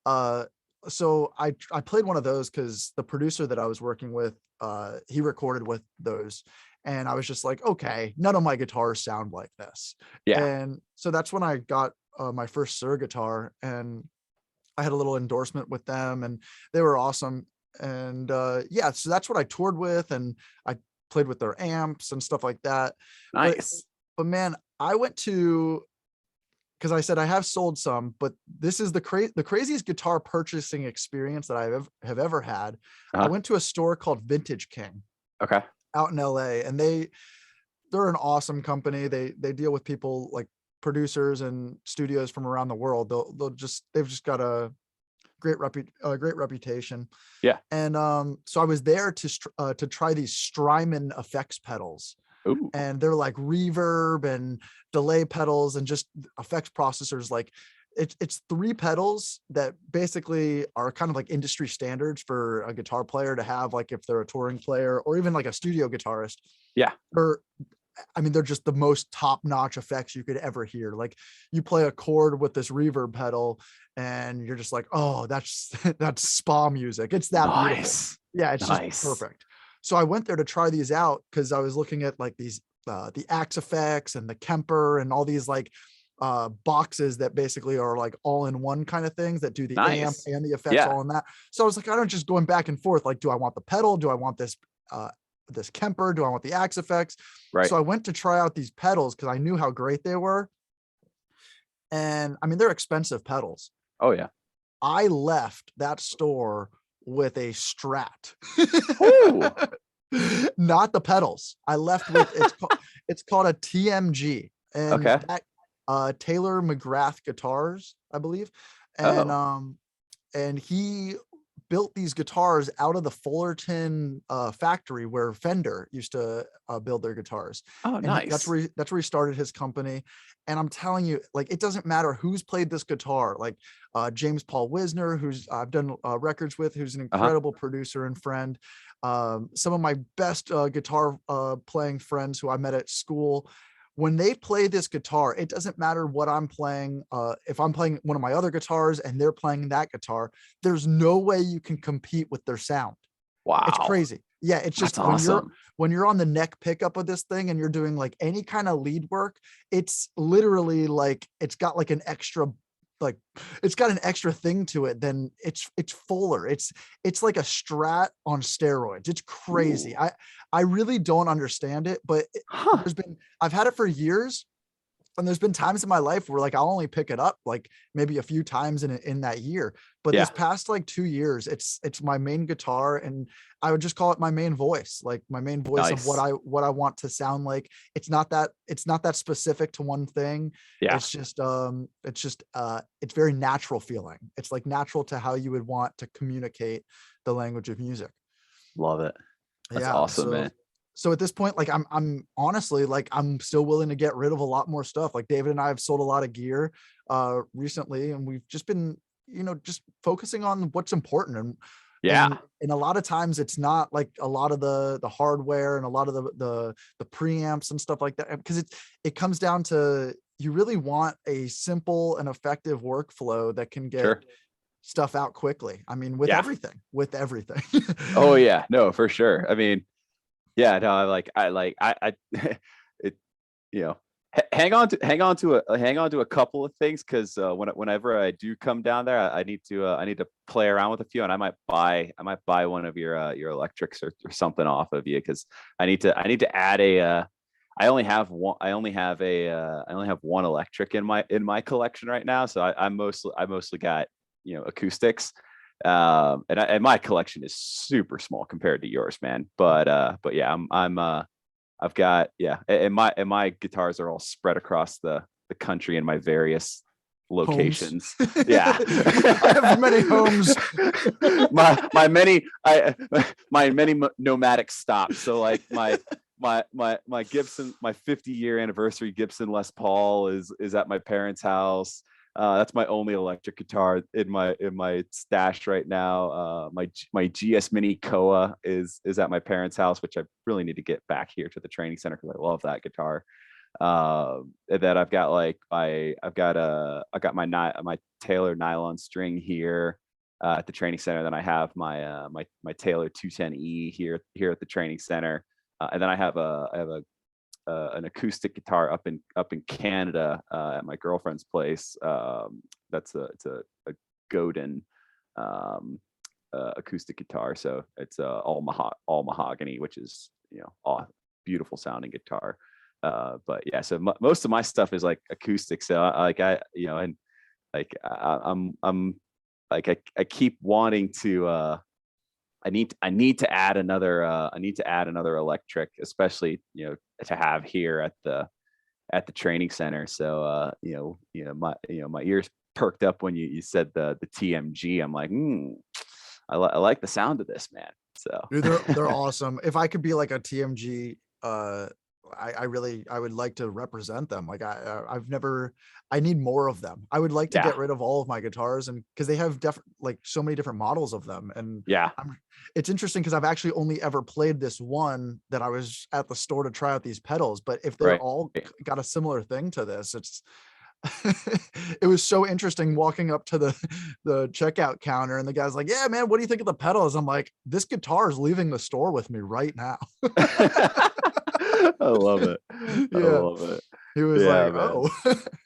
uh so I played one of those because the producer that I was working with, he recorded with those. And I was just like, okay, none of my guitars sound like this. Yeah. And so that's when I got my first Sir guitar, and I had a little endorsement with them, and they were awesome. And yeah, so that's what I toured with, and I played with their amps and stuff like that. But Nice. but man, I went to because I said I have sold some, but this is the craziest guitar purchasing experience that have ever had. I Uh-huh. went to a store called Vintage King Okay. out in LA, and they're an awesome company. They deal with people like producers and studios from around the world. They've just got a great reputation. Yeah. And so I was there to try these Strymon effects pedals, Ooh. and they're like reverb and delay pedals and just effects processors. Like it's three pedals that basically are kind of like industry standards for a guitar player to have, like if they're a touring player or even like a studio guitarist. Yeah. Or I mean, they're just the most top-notch effects you could ever hear. Like you play a chord with this reverb pedal and you're just like, oh, that's that's spa music. It's that beautiful. Nice. Yeah, it's just Nice. perfect. So I went there to try these out because I was looking at like these the Axe effects and the Kemper and all these like boxes that basically are like all in one kind of things that do the amp Nice. and the effects Yeah. all in that. So I was like, I don't just going back and forth. Like, do I want the pedal? Do I want uh this Kemper? Do I want the Axe effects? Right. So I went to try out these pedals because I knew how great they were. And I mean, they're expensive pedals. Oh yeah. I left that store with a Strat. Ooh. Not the pedals. I left with it's called a TMG, and Okay. that Taylor McGrath guitars, I believe. And Oh. and he built these guitars out of the Fullerton factory where Fender used to build their guitars. Oh, And nice. that's where he started his company. And I'm telling you, like, it doesn't matter who's played this guitar. Like James Paul Wisner, who's I've done records with, who's an Uh-huh. incredible producer and friend. Some of my best guitar playing friends who I met at school, when they play this guitar, it doesn't matter what I'm playing. If I'm playing one of my other guitars and they're playing that guitar, there's no way you can compete with their sound. It's Wow. crazy. Yeah, it's That's just awesome. when you're on the neck pickup of this thing and you're doing like any kind of lead work, it's literally like it's got like an extra like it's got an extra thing to it. Then it's fuller. It's like a Strat on steroids. It's crazy. Ooh. I really don't understand it, but Huh. I've had it for years, and there's been times in my life where like I'll only pick it up like maybe a few times in that year. But this Yeah. past like 2 years, it's my main guitar, and I would just call it my main voice, like my main voice of Nice. what I want to sound like. It's not that specific to one thing. Yeah. It's very natural feeling. It's like natural to how you would want to communicate the language of music. Love it. That's Yeah. awesome, man. So at this point, like I'm honestly like I'm still willing to get rid of a lot more stuff. Like David and I have sold a lot of gear recently, and we've just been, just focusing on what's important. Yeah, And a lot of times it's not like a lot of the hardware and a lot of the preamps and stuff like that, because it comes down to, you really want a simple and effective workflow that can get sure. stuff out quickly. I mean, with Yeah. everything. Oh yeah, no, for sure. I mean, yeah, no, I it, you know, hang on to a couple of things, because whenever I do come down there, I need to play around with a few, and I might buy one of your electrics or something off of you, because I need to add I only have one electric in my collection right now, so I mostly got acoustics. And my collection is super small compared to yours, man. But yeah, I've got, yeah, and my guitars are all spread across the country in my various Homes. locations. Yeah. I have many homes. My many nomadic stops. So like my Gibson, my 50-year anniversary Gibson Les Paul is at my parents' house. That's my only electric guitar in my stash right now. My GS Mini Koa is at my parents' house, which I really need to get back here to the training center because I love that guitar. And then I've got my Taylor nylon string here at the training center. Then I have my Taylor 210E here at the training center. And then I have an acoustic guitar up in Canada at my girlfriend's place. It's a Godin acoustic guitar, so it's all mahogany, which is beautiful sounding guitar. But yeah, so most of my stuff is like acoustic. So and like I'm like I keep wanting to. I need to add another electric, especially to have here at the training center. So my ears perked up when you said the TMG. I'm like, I like the sound of this, man. So Dude, they're awesome. If I could be like a TMG, I would like to represent them. Like I need more of them. I would like to yeah, get rid of all of my guitars, and because they have like so many different models of them. And yeah, it's interesting because I've actually only ever played this one that I was at the store to try out these pedals. But if they're right. all got a similar thing to this, it's it was so interesting walking up to the checkout counter, and the guy's like, "Yeah, man, what do you think of the pedals?" I'm like, "This guitar is leaving the store with me right now." I love it. I Yeah. love it. He was Yeah, like, man. "Oh,"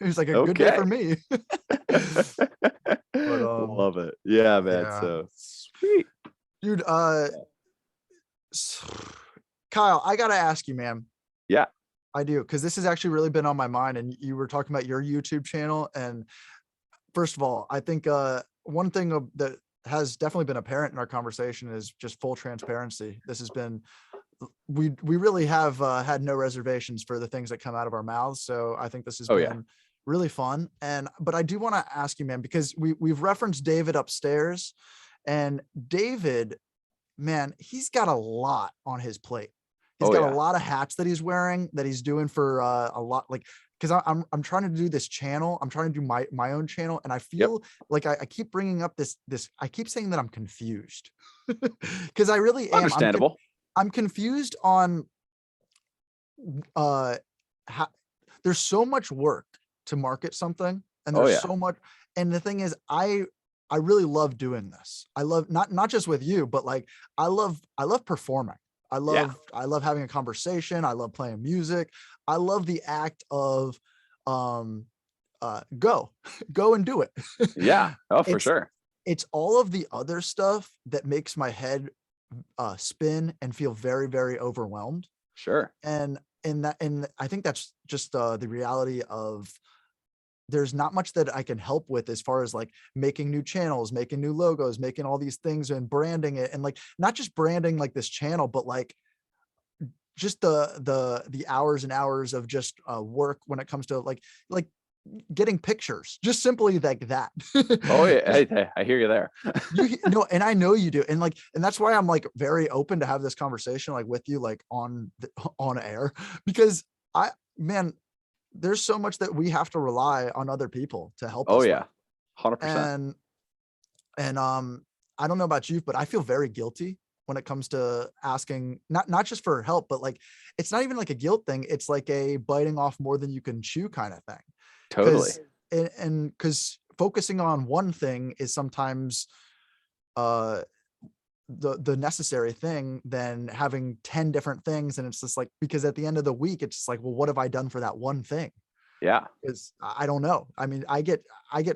he's like, "A good day Okay. for me." But Love it. Yeah, man. yeah, So sweet. dude. Kyle, I gotta ask you, man. Yeah. I do, because this has actually really been on my mind, and you were talking about your YouTube channel. And first of all, I think one thing that has definitely been apparent in our conversation is just full transparency. This has been, we really have had no reservations for the things that come out of our mouths. So I think this has Oh yeah. been really fun. But I do want to ask you, man, because we've referenced David upstairs, and David, man, he's got a lot on his plate. He's Oh got yeah. a lot of hats that he's wearing, that he's doing for a lot, like, because I'm trying to do this channel. I'm trying to do my own channel, and I Yep. feel like I keep bringing up this. I keep saying that I'm confused, because I really am. Understandable. I'm confused on how there's so much work to market something, and Oh there's yeah. so much. And the thing is, I really love doing this. I love not just with you, but like I love performing. Yeah. I love having a conversation. I love playing music. I love the act of um go go and do it. Yeah. Oh, for it's sure. it's all of the other stuff that makes my head spin and feel very, very overwhelmed. Sure. And I think that's just the reality of, there's not much that I can help with as far as like making new channels, making new logos, making all these things and branding it. And like, not just branding like this channel, but like just the hours and hours of just work when it comes to like getting pictures, just simply like that. Oh yeah, I hear you there. And I know you do. And like, and that's why I'm like very open to have this conversation like with you, like on air, because man, there's so much that we have to rely on other people to help Oh us yeah, with. 100%. And I don't know about you, but I feel very guilty when it comes to asking not just for help, but like it's not even like a guilt thing. It's like a biting off more than you can chew kind of thing. Totally. Because focusing on one thing is sometimes uh the necessary thing than having 10 different things. And it's just like, because at the end of the week, it's just like, well, what have I done for that one thing? Yeah. Because I don't know. I mean, I get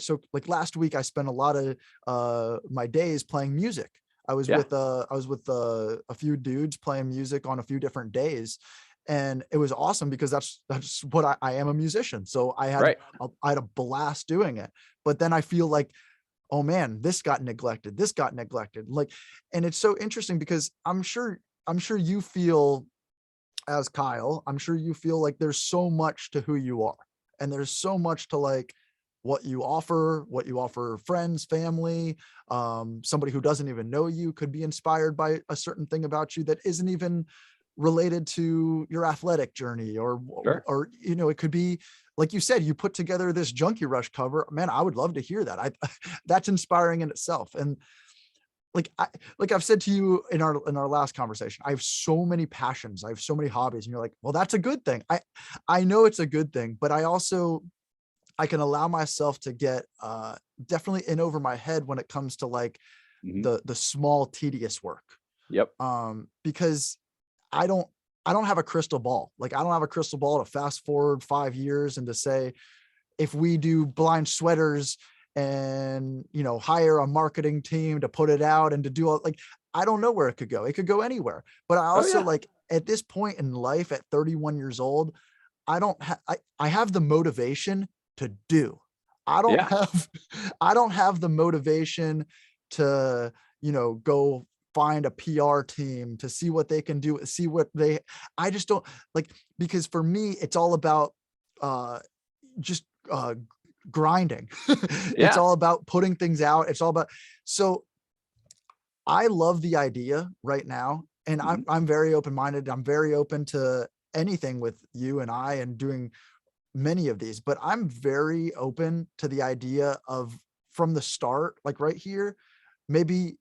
so like last week I spent a lot of my days playing music. I was Yeah. with a few dudes playing music on a few different days, and it was awesome because that's what I am, a musician. So Right. I had a blast doing it. But then I feel like, oh man, this got neglected. This got neglected. Like, and it's so interesting because I'm sure you feel, as Kyle, I'm sure you feel like there's so much to who you are, and there's so much to like what you offer friends, family, somebody who doesn't even know you could be inspired by a certain thing about you that isn't even related to your athletic journey, Sure. or it could be, like you said, you put together this Junkie Rush cover. Man, I would love to hear that. That's inspiring in itself. And like I've said to you in our last conversation, I have so many passions, I have so many hobbies, and you're like, well, that's a good thing. I know it's a good thing, but I can allow myself to get definitely in over my head when it comes to like Mhm. the small tedious work. Yep. Because I don't have a crystal ball. Like, I don't have a crystal ball to fast forward 5 years and to say, if we do blind sweaters and hire a marketing team to put it out and to do all, like, I don't know where it could go. It could go anywhere. But I Oh also, yeah. like, at this point in life, at 31 years old, I don't have I have the motivation to do. I don't Yeah. have I don't have the motivation to, go find a PR team to see what they can do, see what they I just don't like, because for me it's all about just grinding. It's Yeah. all about putting things out. It's all about, so I love the idea right now, and Mhm. I'm very open-minded. I'm very open to anything with you and I, and doing many of these, but I'm very open to the idea of, from the start, like right here, maybe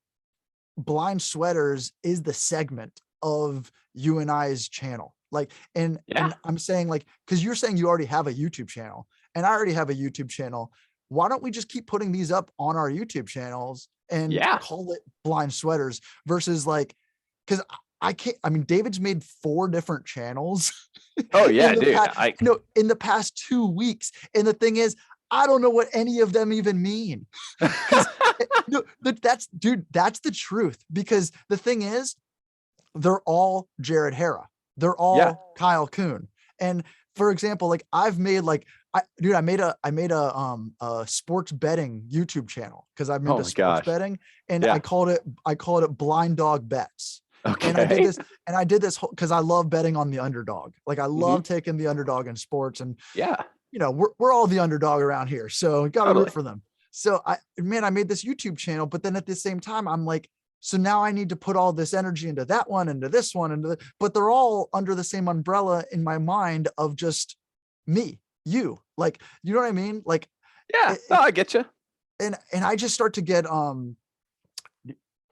blind sweaters is the segment of you and I's channel. Like, Yeah. and I'm saying, like, because you're saying you already have a YouTube channel and I already have a YouTube channel. Why don't we just keep putting these up on our YouTube channels and Yeah. call it blind sweaters versus like, because I can't, I mean, David's made 4 different channels Oh yeah, in the dude. past, in the past 2 weeks. And the thing is, I don't know what any of them even mean. Because no, that's, dude, that's the truth. Because the thing is, they're all Jared Hara. They're Yeah. all Kyle Kuhn. And for example, like, I've made like, I made a sports betting YouTube channel because I'm Oh into my sports gosh. betting, and Yeah. I called it Blind Dog Bets. And Okay. I did this because I love betting on the underdog. Like, I love Mhm. taking the underdog in sports, and Yeah. we're all the underdog around here, so got to root Totally. for them. So I made this YouTube channel, but then at the same time, I'm like, so now I need to put all this energy into that one, into this one, but they're all under the same umbrella in my mind of just me, you, like, you know what I mean? Like, Yeah. No, I get you. and I just start to get,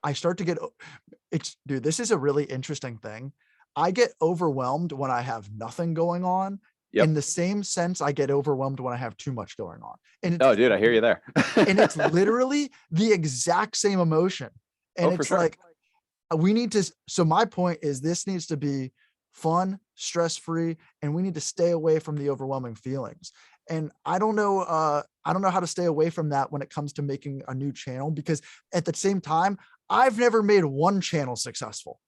I start to get, it's, dude, this is a really interesting thing. I get overwhelmed when I have nothing going on, in Yep. the same sense I get overwhelmed when I have too much going on. And Oh, dude, I hear you there. it's literally the exact same emotion. And Oh, for it's sure. like, we need to, so my point is, this needs to be fun, stress-free, and we need to stay away from the overwhelming feelings. And I don't know how to stay away from that when it comes to making a new channel, because at the same time, I've never made one channel successful.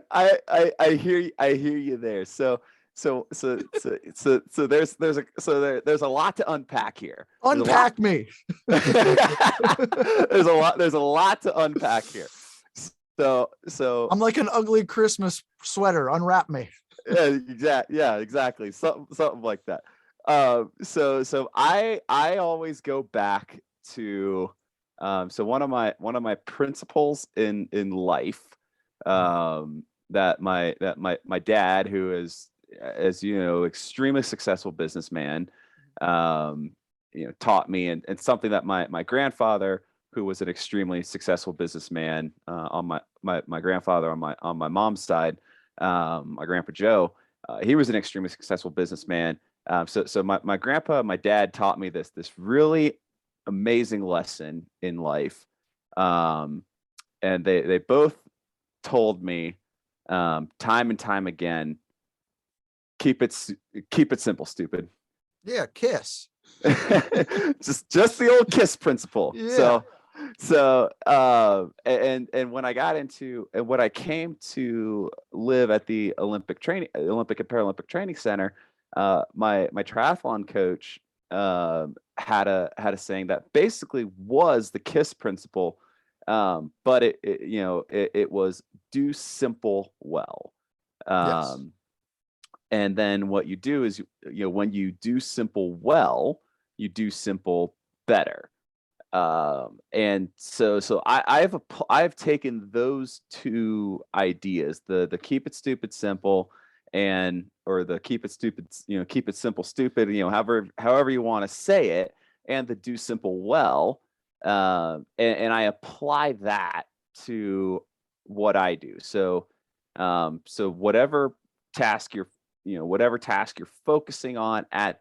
I hear you there. So there's a lot to unpack here. Unpack me. There's a lot to unpack here. So I'm like an ugly Christmas sweater. Unwrap me. Yeah, exactly. Something like that. So I always go back to so one of my principles in life, that my dad, who is, as you know, extremely successful businessman, um, taught me, and something that my grandfather, who was an extremely successful businessman, on my grandfather on my mom's side, my grandpa Joe, he was an extremely successful businessman. So my grandpa, my dad taught me this really amazing lesson in life. And they both told me, time and time again, keep it simple, stupid. Yeah, KISS. just the old KISS principle. Yeah. And when I got into, and when I came to live at the Olympic and Paralympic Training Center, my triathlon coach, had a saying that basically was the KISS principle, but it was do simple well. Yes. And then what you do is, when you do simple well, you do simple better. And so I've taken those two ideas, the keep it stupid simple, or the keep it stupid, keep it simple stupid, however you want to say it, and the do simple well. And I apply that to what I do. So whatever task you're focusing on at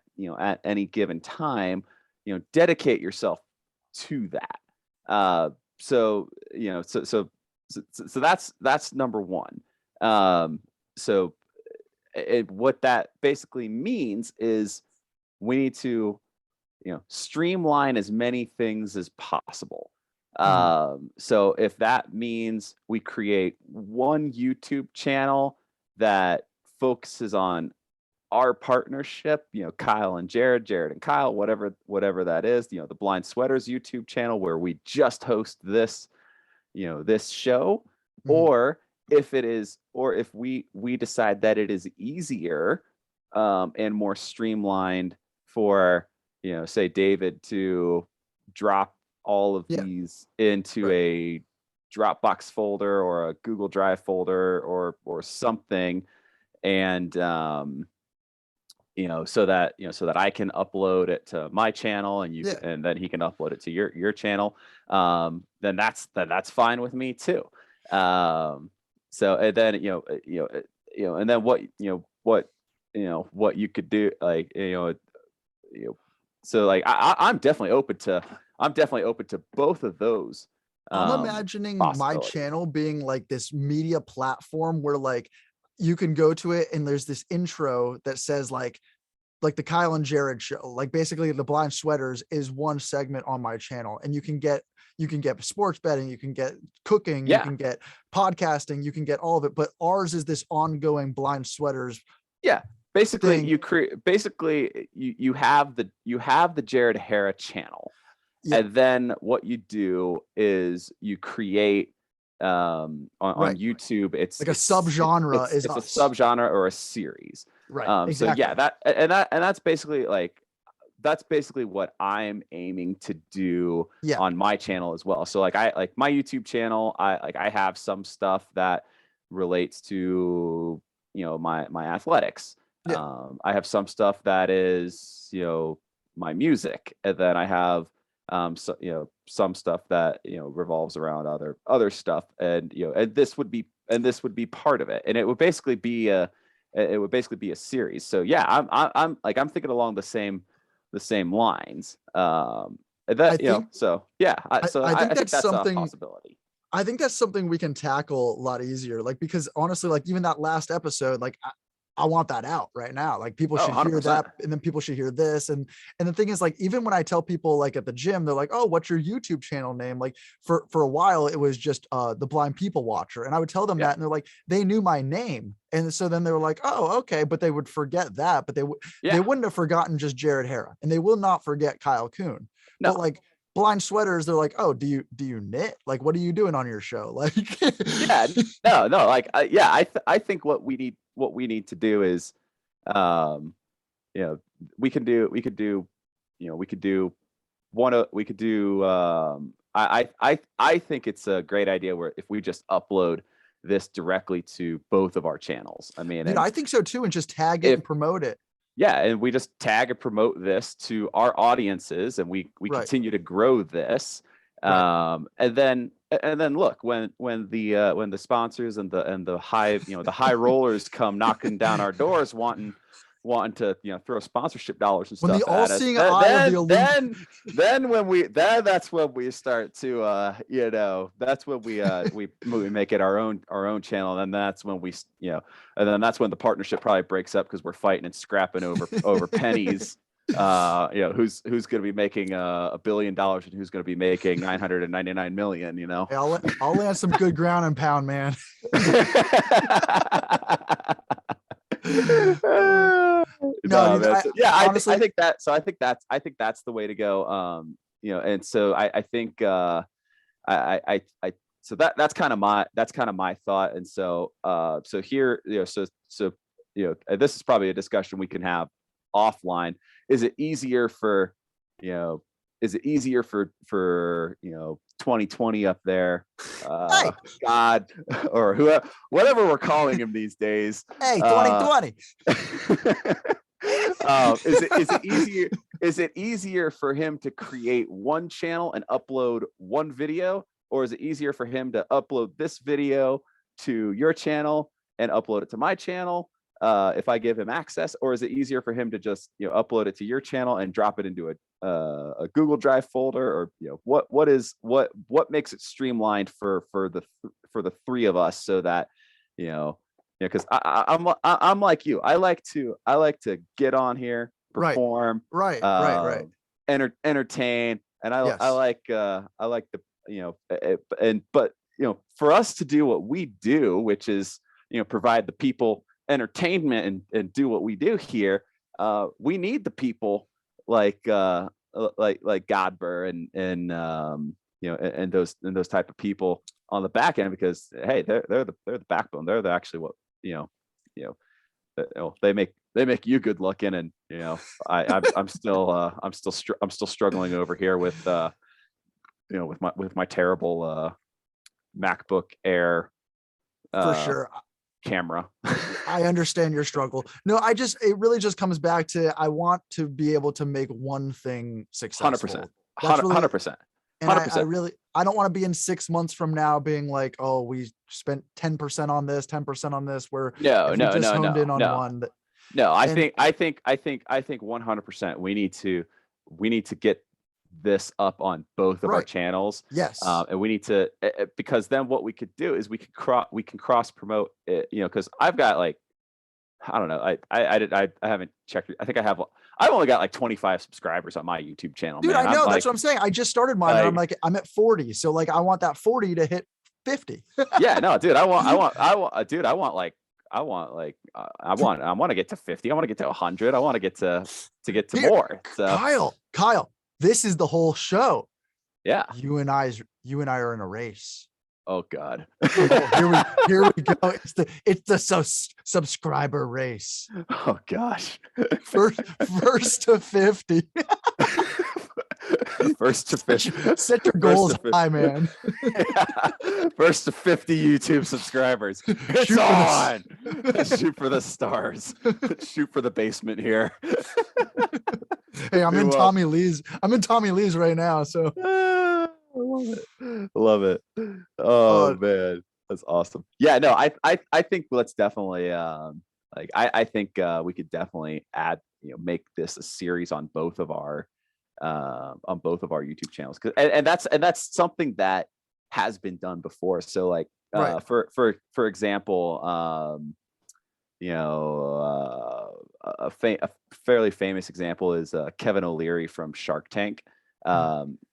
any given time, dedicate yourself to that. So that's number one. So what that basically means is we need to, streamline as many things as possible. So if that means we create one YouTube channel that focuses on our partnership, Kyle and Jared and Kyle, whatever that is, the Blind Sweaters YouTube channel, where we just host this show, or if we decide that it is easier, and more streamlined for, say David to drop all of these into a Dropbox folder or a Google Drive folder or something, and so that I can upload it to my channel, and and then he can upload it to your channel, then that's fine with me too. So, and then and then what you could do, like, so like I'm definitely open to both of those. I'm imagining my channel being like this media platform where like you can go to it and there's this intro that says like the Kyle and Jared show, like basically the Blind Sweaters is one segment on my channel, and you can get sports betting, you can get cooking, you can get podcasting, you can get all of it. But ours is this ongoing Blind Sweaters. Yeah. Basically you have the Jared Hara channel. Yeah. And then what you do is you create, on YouTube, it's like a subgenre. It's a subgenre or a series. Right. Exactly. So yeah, that's basically what I'm aiming to do on my channel as well. So like my YouTube channel, I have some stuff that relates to, my athletics. I have some stuff that is, my music, and then I have some stuff that revolves around other stuff, and and this would be part of it, and it would basically be a series. So yeah, I'm thinking along the same lines. So yeah, I think that's something, a possibility. I think that's something we can tackle a lot easier, like, because honestly, like even that last episode, like I want that out right now. Like people should hear that, and then people should hear this. And the thing is, like, even when I tell people like at the gym, they're like, "Oh, what's your YouTube channel name?" Like for a while it was just the Blind People Watcher. And I would tell them that, and they're like, they knew my name. And so then they were like, "Oh, okay," but they would forget that, but they wouldn't have forgotten just Jared Hara, and they will not forget Kyle Kuhn. No. But like Blind Sweaters, they're like, "Oh, do you knit? Like, what are you doing on your show?" Like, no, like, I think what we need what we need to do is, you know, we could do, you know, we could do I think it's a great idea where if we just upload this directly to both of our channels. I mean, Dude, I think so too, and just tag it and promote it. Yeah, and we just tag and promote this to our audiences, and we Right. continue to grow this. Right. And then look, when the sponsors and the high, you know, the high rollers come knocking down our doors wanting to, you know, throw sponsorship dollars and When stuff the at us, all-seeing eye of the that's when we start to you know, that's when we make it our own channel, and that's when we, you know, and then that's when the partnership probably breaks up because we're fighting and scrapping over pennies. You know, who's going to be making $1 billion and who's going to be making 999 million, you know. Hey, I'll land some good ground and pound, man. No, dude, honestly, honestly, I think that's the way to go. You know, and so I think I so that's kind of my thought. And so so here, you know, so you know, this is probably a discussion we can have offline. Is it easier for, you know, you know, 2020 up there, hey. God, or whoever, whatever we're calling him these days? Hey, 2020. Is it easier for him to create one channel and upload one video, or is it easier for him to upload this video to your channel and upload it to my channel, if I give him access? Or is it easier for him to just, you know, upload it to your channel and drop it into a Google Drive folder? Or, you know, what makes it streamlined for the three of us, so that, you know, because I'm like you. I like to get on here, perform, right. entertain, and I Yes. I like the, you know, but you know, for us to do what we do, which is, you know, provide the people entertainment and do what we do here, we need the people like Godber and you know, and those type of people on the back end, because hey, they're the backbone. They're actually what, you know, they make you good looking. And, you know, I'm still struggling over here with you know, with my terrible MacBook Air For sure. camera. I understand your struggle. No, it really just comes back to, I want to be able to make one thing successful. 100%. That's really, 100%. and I don't want to be in 6 months from now being like, oh, we spent 10% on this, 10% on this, where No. honed in on one. No, I think 100% we need to get this up on both of our channels. Yes. And we need to, because then what we could do is we can cross promote it, you know, because I've got like, I don't know, I haven't checked. I think I've only got like 25 subscribers on my YouTube channel. Dude, man. I know, that's what I'm saying. I just started mine, and I'm at 40. So like, I want that 40 to hit 50. Yeah, no, dude, I want like, I want to get to 50. I want to get to 100. I want to get to more. So Kyle, this is the whole show. Yeah. You and I are in a race. Oh God. Oh, here we go. It's the subscriber race. Oh gosh. First to 50. First to 50. Set your goals high, man. Yeah. First to 50 YouTube subscribers. It's on. Shoot for the stars. Shoot for the basement here. Hey, I'm in Tommy Lee's right now. So love it. Oh man, that's awesome. Yeah, no, I think let's definitely like I think we could definitely add, you know, make this a series on both of our YouTube channels, and that's something that has been done before. So like for example, you know, a fairly famous example is Kevin O'Leary from Shark Tank.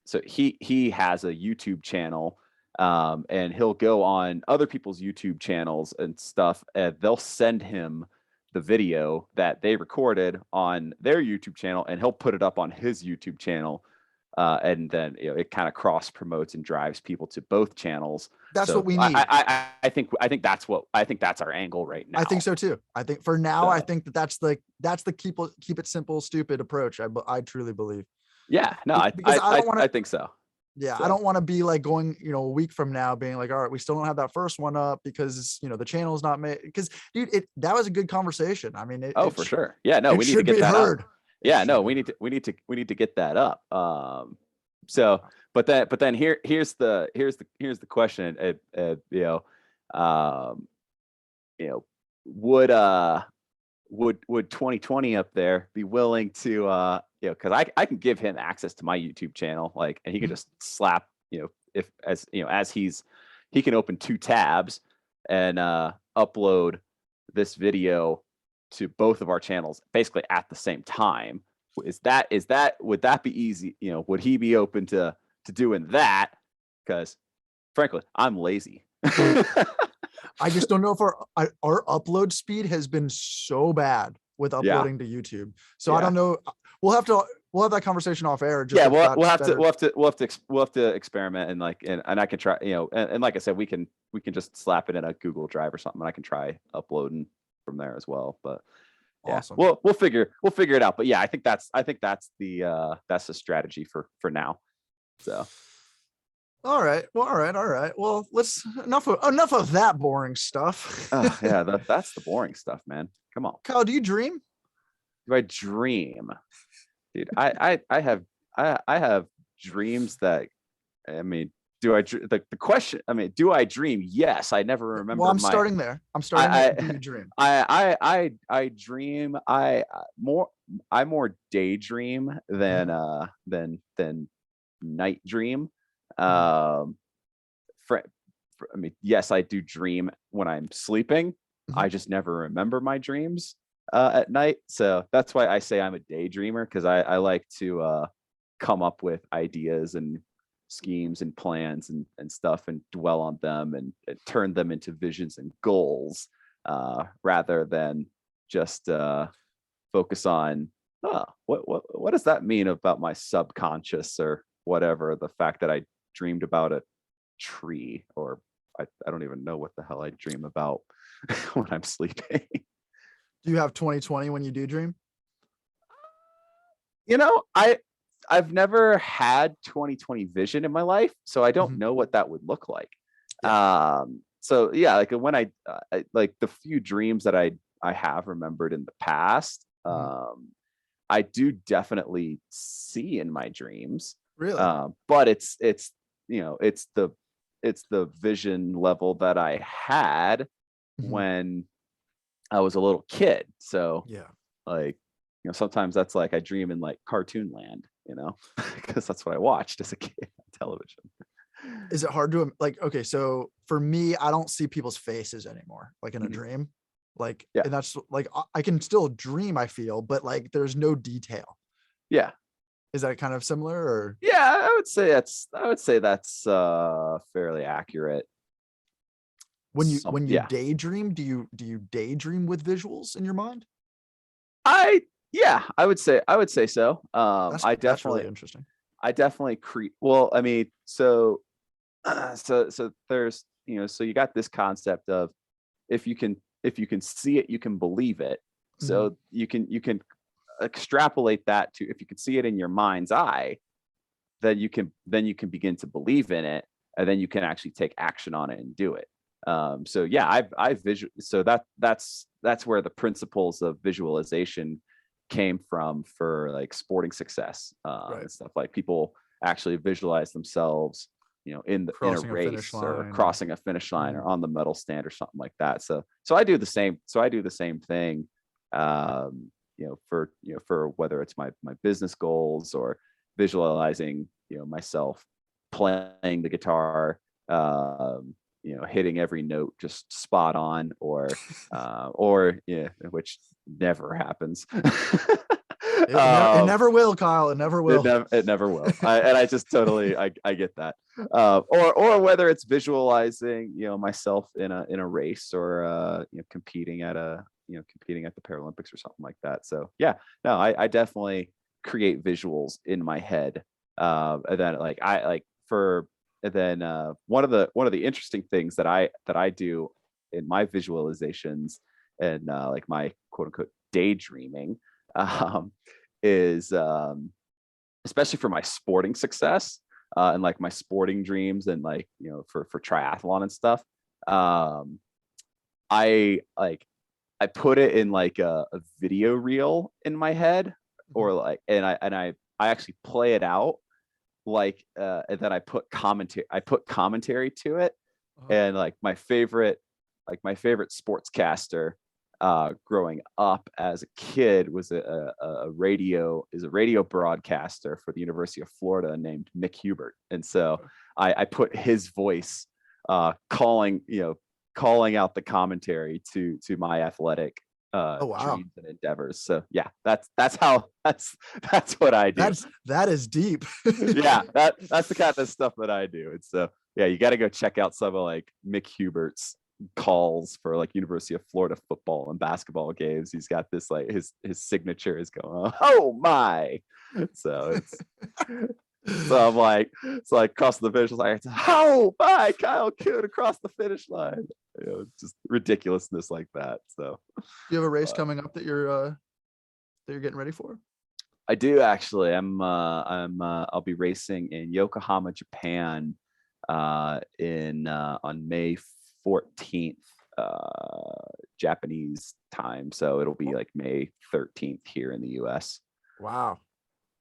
So he has a YouTube channel, and he'll go on other people's YouTube channels and stuff, and they'll send him the video that they recorded on their YouTube channel, and he'll put it up on his YouTube channel and then it kind of cross promotes and drives people to both channels. That's So what we need. I think that's our angle right now. I think so too. I think for now, I think that's the keep it simple, stupid approach. I truly believe. Yeah, no, I think so. Yeah, so. I don't want to be like going, a week from now being like, all right, we still don't have that first one up because the channel's not made. Because dude, that was a good conversation. I mean, for sure. Yeah, no, we need to get that heard. Up. Yeah, no, we need to get that up. So, but then here's the question. Would 2020 up there be willing to because I can give him access to my YouTube channel, like, and he can just slap, if as he can open 2 tabs and upload this video to both of our channels basically at the same time. Would that be easy? Would he be open to doing that? Because frankly, I'm lazy. I just don't know if our upload speed has been so bad with uploading to YouTube. So I don't know. We'll have that conversation off air. Just we'll have to experiment and I can try, and like I said, we can just slap it in a Google Drive or something, and I can try uploading from there as well. But yeah, awesome. We'll figure it out. But yeah, I think that's the strategy for now. So. All right. Well, let's enough of that boring stuff. Yeah, that's the boring stuff, man. Come on, Kyle. Do you dream? Do I dream, dude? I have dreams that, I mean, do I the question? I mean, do I dream? Yes, I never remember. Well, I'm starting there. Do you dream? I dream. I more daydream than night dream. I mean, yes, I do dream when I'm sleeping. Mm-hmm. I just never remember my dreams at night. So that's why I say I'm a daydreamer, because I like to come up with ideas and schemes and plans and stuff and dwell on them and turn them into visions and goals, rather than just focus on what does that mean about my subconscious or whatever, the fact that I dreamed about a tree, or I don't even know what the hell I dream about when I'm sleeping. Do you have 2020 when you do dream? I've never had 2020 vision in my life, so I don't know what that would look like. Yeah. So yeah, like when I like the few dreams that I have remembered in the past, I do definitely see in my dreams. Really? But it's the vision level that I had when I was a little kid. So yeah, like, sometimes that's like I dream in like cartoon land, because that's what I watched as a kid on television. Is it hard to okay, so for me, I don't see people's faces anymore, like in a dream. Like, and that's like, I can still dream, I feel, but like there's no detail. Yeah. Is that kind of similar, or? Yeah, I would say that's fairly accurate. When you daydream, do you daydream with visuals in your mind? I would say so. That's really interesting. I definitely well, I mean, so there's, so you got this concept of if you can see it, you can believe it. So you can extrapolate that to, if you can see it in your mind's eye, then you can begin to believe in it, and then you can actually take action on it and do it. So yeah, so that's where the principles of visualization came from for like sporting success, and stuff, like people actually visualize themselves, in a race or crossing a finish line or on the medal stand or something like that. So I do the same. So I do the same thing, for whether it's my business goals or visualizing, myself playing the guitar, hitting every note just spot on, or which never happens. It never will, Kyle. It never will. It never will. I just totally, I get that. Or whether it's visualizing, myself in a race, or competing at the Paralympics or something like that. So yeah, no, I definitely create visuals in my head And then like I like for and then one of the interesting things that I do in my visualizations and like my quote unquote daydreaming um, is especially for my sporting success and like my sporting dreams and like for triathlon and stuff. Um, I like I put it in like a video reel in my head, Mhm. or like, and I actually play it out like, and then I put commentary to it, Uh-huh. and like my favorite sportscaster growing up as a kid was a radio broadcaster for the University of Florida named Mick Hubert, and so I put his voice calling calling out the commentary to my athletic Oh wow, dreams and endeavors. So yeah, that's what I do. that is deep. Yeah, that's the kind of stuff that I do. And so yeah, you got to go check out some of like Mick Hubert's calls for like University of Florida football and basketball games. He's got this like his signature is going, oh my. So I'm like, so like across the finish line, oh my, Kyle Kuhn across the finish line. Just ridiculousness like that. So Do you have a race coming up that you're getting ready for? I do actually. I'll be racing in Yokohama, Japan, in on May 14th, Japanese time. So it'll be like May 13th here in the US. Wow.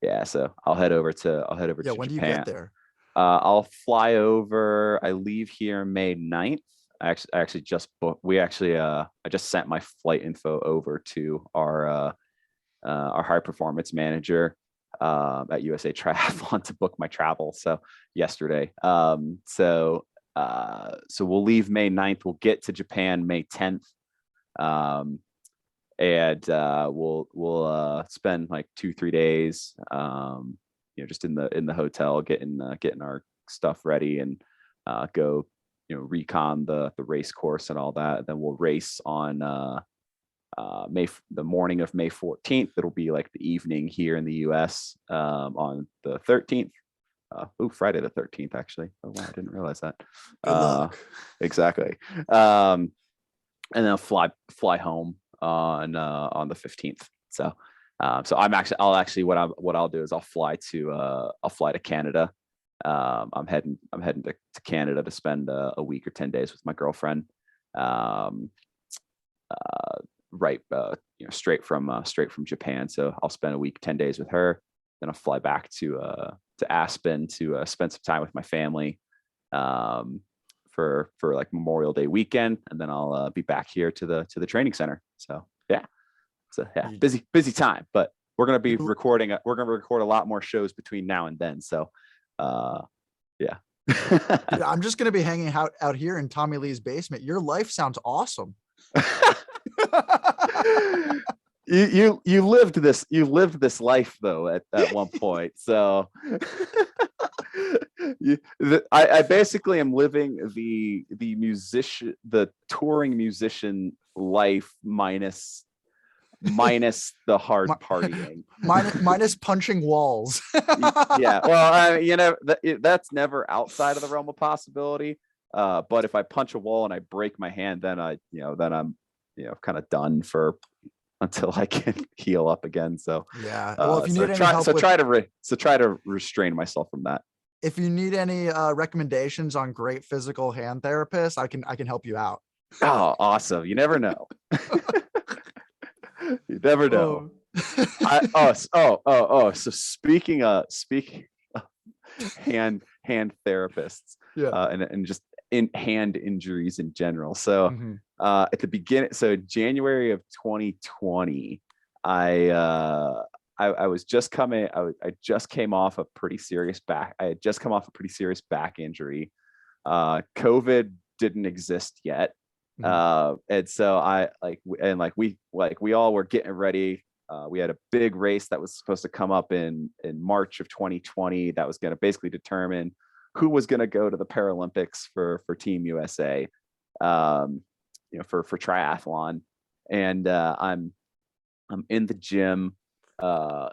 Yeah, so I'll head over to Yeah, when do you Japan. get there? I'll fly over. I leave here May 9th. I actually just booked. I just sent my flight info over to our high performance manager at USA Triathlon to book my travel. So yesterday. So we'll leave May 9th. We'll get to Japan May 10th. And we'll spend like 2-3 days just in the hotel getting our stuff ready and go recon the race course and all that. And then we'll race on the morning of May 14th. It'll be like the evening here in the US on the 13th. Friday the 13th, actually. Oh wow, I didn't realize that. Good luck. Exactly. And then I'll fly home on the 15th. So what I'll do is I'll fly to Canada. I'm heading to Canada to spend a week or 10 days with my girlfriend. Right, straight from Japan. So I'll spend a week, 10 days with her. Then I'll fly back to Aspen to spend some time with my family for like Memorial Day weekend, and then I'll be back here to the training center. So yeah, busy time, but we're gonna be recording. We're gonna record a lot more shows between now and then. So yeah. Dude, I'm just gonna be hanging out here in Tommy Lee's basement. Your life sounds awesome. you lived this life though at one point. So I basically am living the touring musician life minus the hard partying, minus punching walls. Yeah, well, that's never outside of the realm of possibility. But if I punch a wall and I break my hand, then I'm kind of done for until I can heal up again. So yeah, well, if you need any help, try to restrain myself from that. If you need any recommendations on great physical hand therapists, I can help you out. Oh, awesome! You never know. You never know. So speaking of hand therapists, yeah, and just in hand injuries in general. So at the beginning, so January of 2020, I just came off a pretty serious back. I had just come off a pretty serious back injury. COVID didn't exist yet. And so we all were getting ready. We had a big race that was supposed to come up in March of 2020 that was going to basically determine who was going to go to the Paralympics for Team USA, for triathlon. And I'm in the gym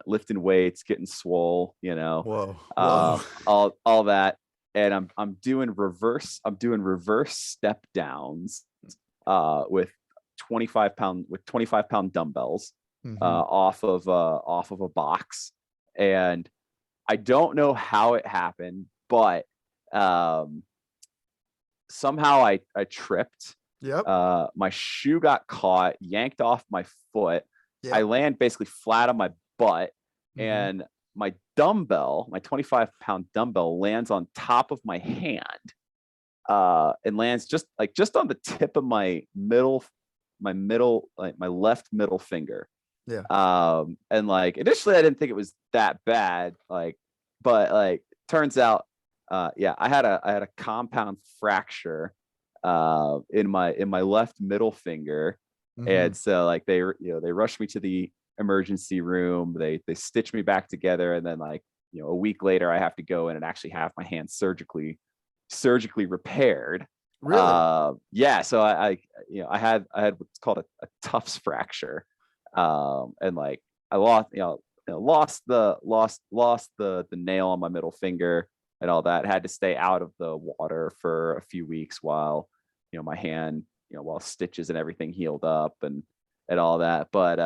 lifting weights, getting swole, you know, Whoa. Whoa. all that. And I'm doing reverse step downs with 25-pound dumbbells off of a box. And I don't know how it happened, but somehow I tripped. Yep. My shoe got caught, yanked off my foot. Yep. I land basically flat on my butt, and my 25-pound dumbbell lands on top of my hand, and lands just on the tip of my left middle finger. Yeah. And like initially I didn't think it was that bad, but turns out, yeah, I had a compound fracture in my left middle finger. And so like they rushed me to the emergency room. They stitched me back together, and then a week later I have to go in and actually have my hand surgically repaired. Really? Yeah. So I had what's called a Tufts fracture. And like I lost the nail on my middle finger and all that. Had to stay out of the water for a few weeks while my hand, while stitches and everything healed up and all that. But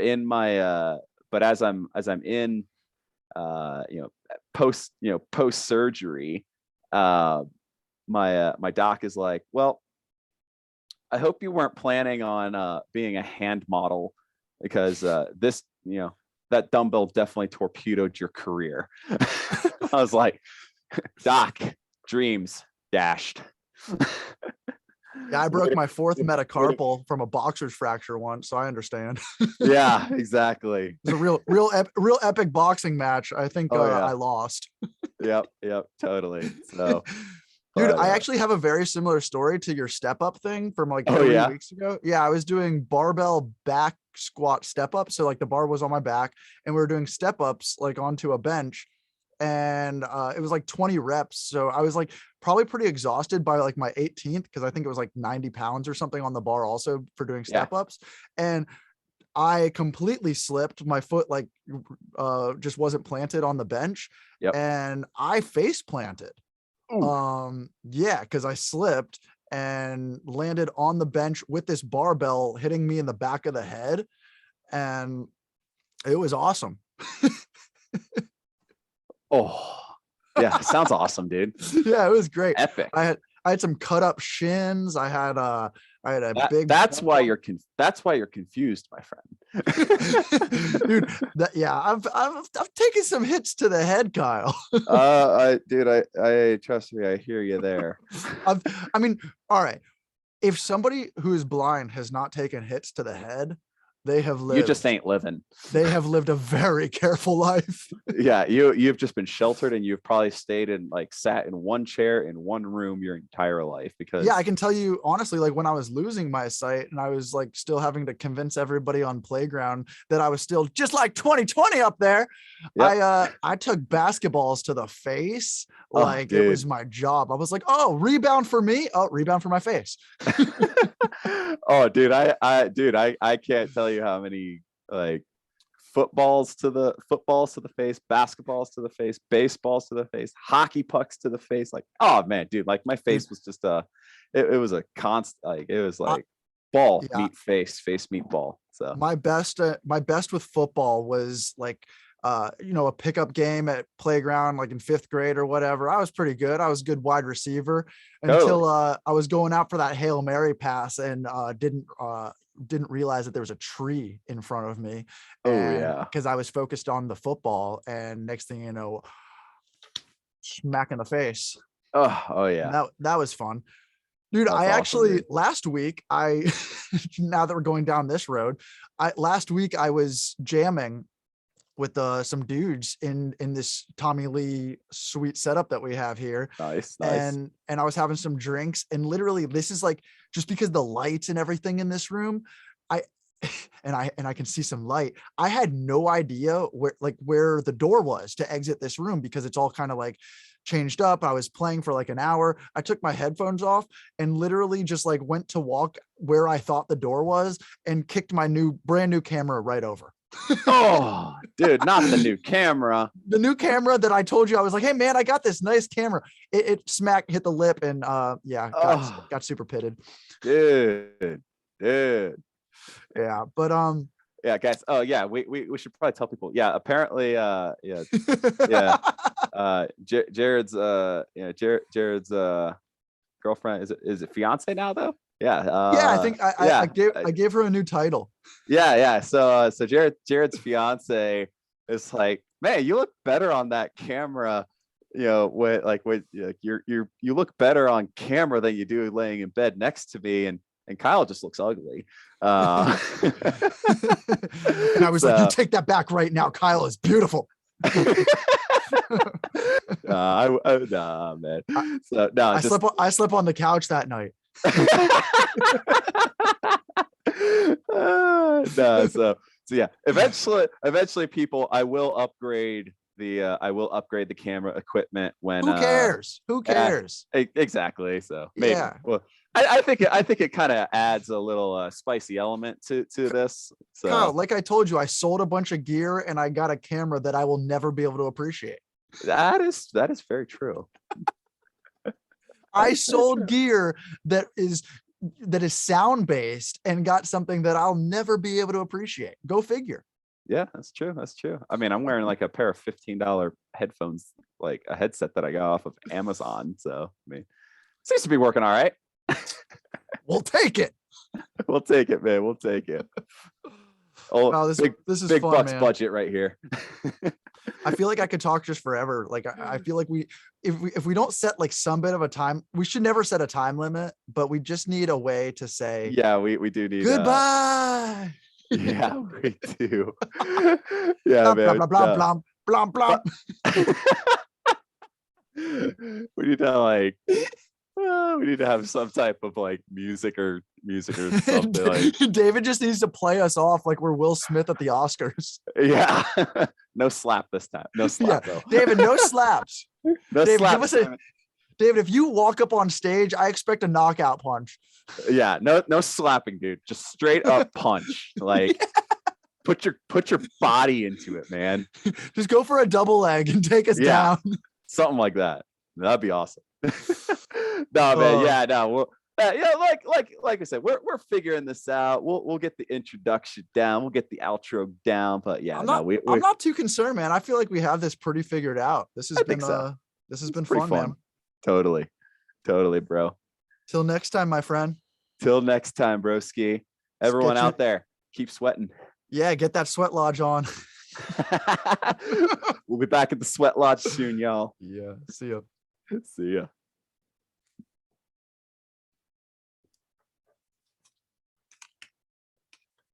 in my but as I'm in post surgery, my doc is like, well, I hope you weren't planning on being a hand model, because this, that dumbbell definitely torpedoed your career. I was like, doc, dreams dashed. Yeah, I broke my fourth metacarpal from a boxer's fracture once, so I understand. Yeah, exactly. It's a real epic boxing match. I think I lost. Yep, totally. So, dude, I actually have a very similar story to your step up thing from like 3 weeks ago. Yeah, I was doing barbell back squat step up. So like the bar was on my back, and we were doing step ups like onto a bench, and it was like 20 reps. So I was like probably pretty exhausted by like my 18th, because I think it was like 90 pounds or something on the bar also for doing step ups. And I completely slipped. My foot like just wasn't planted on the bench. Yep. And I face planted. Yeah, because I slipped and landed on the bench with this barbell hitting me in the back of the head, and it was awesome. Oh yeah, sounds awesome, dude. Yeah, it was great. Epic. I had some cut up shins. I had a big. That's why you're confused, my friend. Dude, I've taken some hits to the head, Kyle. I trust me, I hear you there. I mean, all right. If somebody who is blind has not taken hits to the head, they have lived. You just ain't living. They have lived a very careful life. Yeah, you've just been sheltered, and you've probably stayed in sat in one chair in one room your entire life. Because yeah, I can tell you honestly, like when I was losing my sight and I was like still having to convince everybody on playground that I was still just like 2020 up there. Yep. I took basketballs to the face. Like it was my job. I was like, oh, rebound for me. Oh, rebound for my face. Oh, dude, I can't tell you how many footballs to the face, basketballs to the face, baseballs to the face, hockey pucks to the face. Like, oh man, dude, like my face was just it was a constant, it was like ball meet face meet ball. So my best with football was like a pickup game at playground, like in 5th grade or whatever. I was pretty good. I was a good wide receiver until I was going out for that Hail Mary pass and didn't realize that there was a tree in front of me. Because I was focused on the football, and next thing you know, smack in the face. Oh yeah. That was fun. Dude, I actually last week now that we're going down this road, last week I was jamming with some dudes in this Tommy Lee sweet setup that we have here. Nice. And I was having some drinks, and literally this is like, just because the lights and everything in this room, I can see some light. I had no idea where the door was to exit this room, because it's all kind of like changed up. I was playing for like an hour. I took my headphones off and literally just like went to walk where I thought the door was and kicked my brand new camera right over. Oh, dude, not the new camera. The new camera that I told you, I was like, hey man, I got this nice camera. It smacked, hit the lip, and yeah, Oh, got super pitted. dude. Yeah, but Yeah, guys. Oh yeah, we should probably tell people. Yeah, apparently, yeah. Jared's Jared's girlfriend, is it fiance now though? Yeah. Yeah, I think yeah. I gave her a new title. Yeah. So Jared's fiance is like, man, you look better on that camera. You look better on camera than you do laying in bed next to me, and Kyle just looks ugly. And I was like, you take that back right now. Kyle is beautiful. Nah, man. So no, I slept on the couch that night. No, so yeah. Eventually, people, I will upgrade the camera equipment when. Who cares? Who cares? Exactly. So maybe. Yeah. Well, I think it kind of adds a little spicy element to this. So Kyle, like I told you, I sold a bunch of gear and I got a camera that I will never be able to appreciate. That is very true. I sold gear that is sound based and got something that I'll never be able to appreciate. Go figure. Yeah, that's true. I mean, I'm wearing like a pair of $15 headphones, like a headset that I got off of Amazon. So I mean, seems to be working all right. We'll take it. We'll take it, man. We'll take it. Oh, wow, this is big fun, bucks man. Budget right here. I feel like I could talk just forever. Like I feel like if we don't set like some bit of a time, we should never set a time limit, but we just need a way to say, yeah, we do need goodbye. Yeah, we do. Yeah, blah, man. Blah blah blah blah blah. We need to like. We need to have some type of like music or something. Like David just needs to play us off like we're Will Smith at the Oscars. Yeah. No slap this time. No slap though. David, no slaps. No David, slaps. David, if you walk up on stage, I expect a knockout punch. Yeah, no slapping, dude. Just straight up punch. Like put your body into it, man. Just go for a double leg and take us down. Something like that. That'd be awesome. No, man. Yeah, no. Well, yeah, like I said, we're figuring this out. We'll get the introduction down. We'll get the outro down. But yeah, I'm not too concerned, man. I feel like we have this pretty figured out. This has been fun, man. Totally, bro. Till next time, my friend. Till next time, broski. Everyone out there, keep sweating. Yeah, get that sweat lodge on. We'll be back at the sweat lodge soon, y'all. Yeah. See ya. See ya.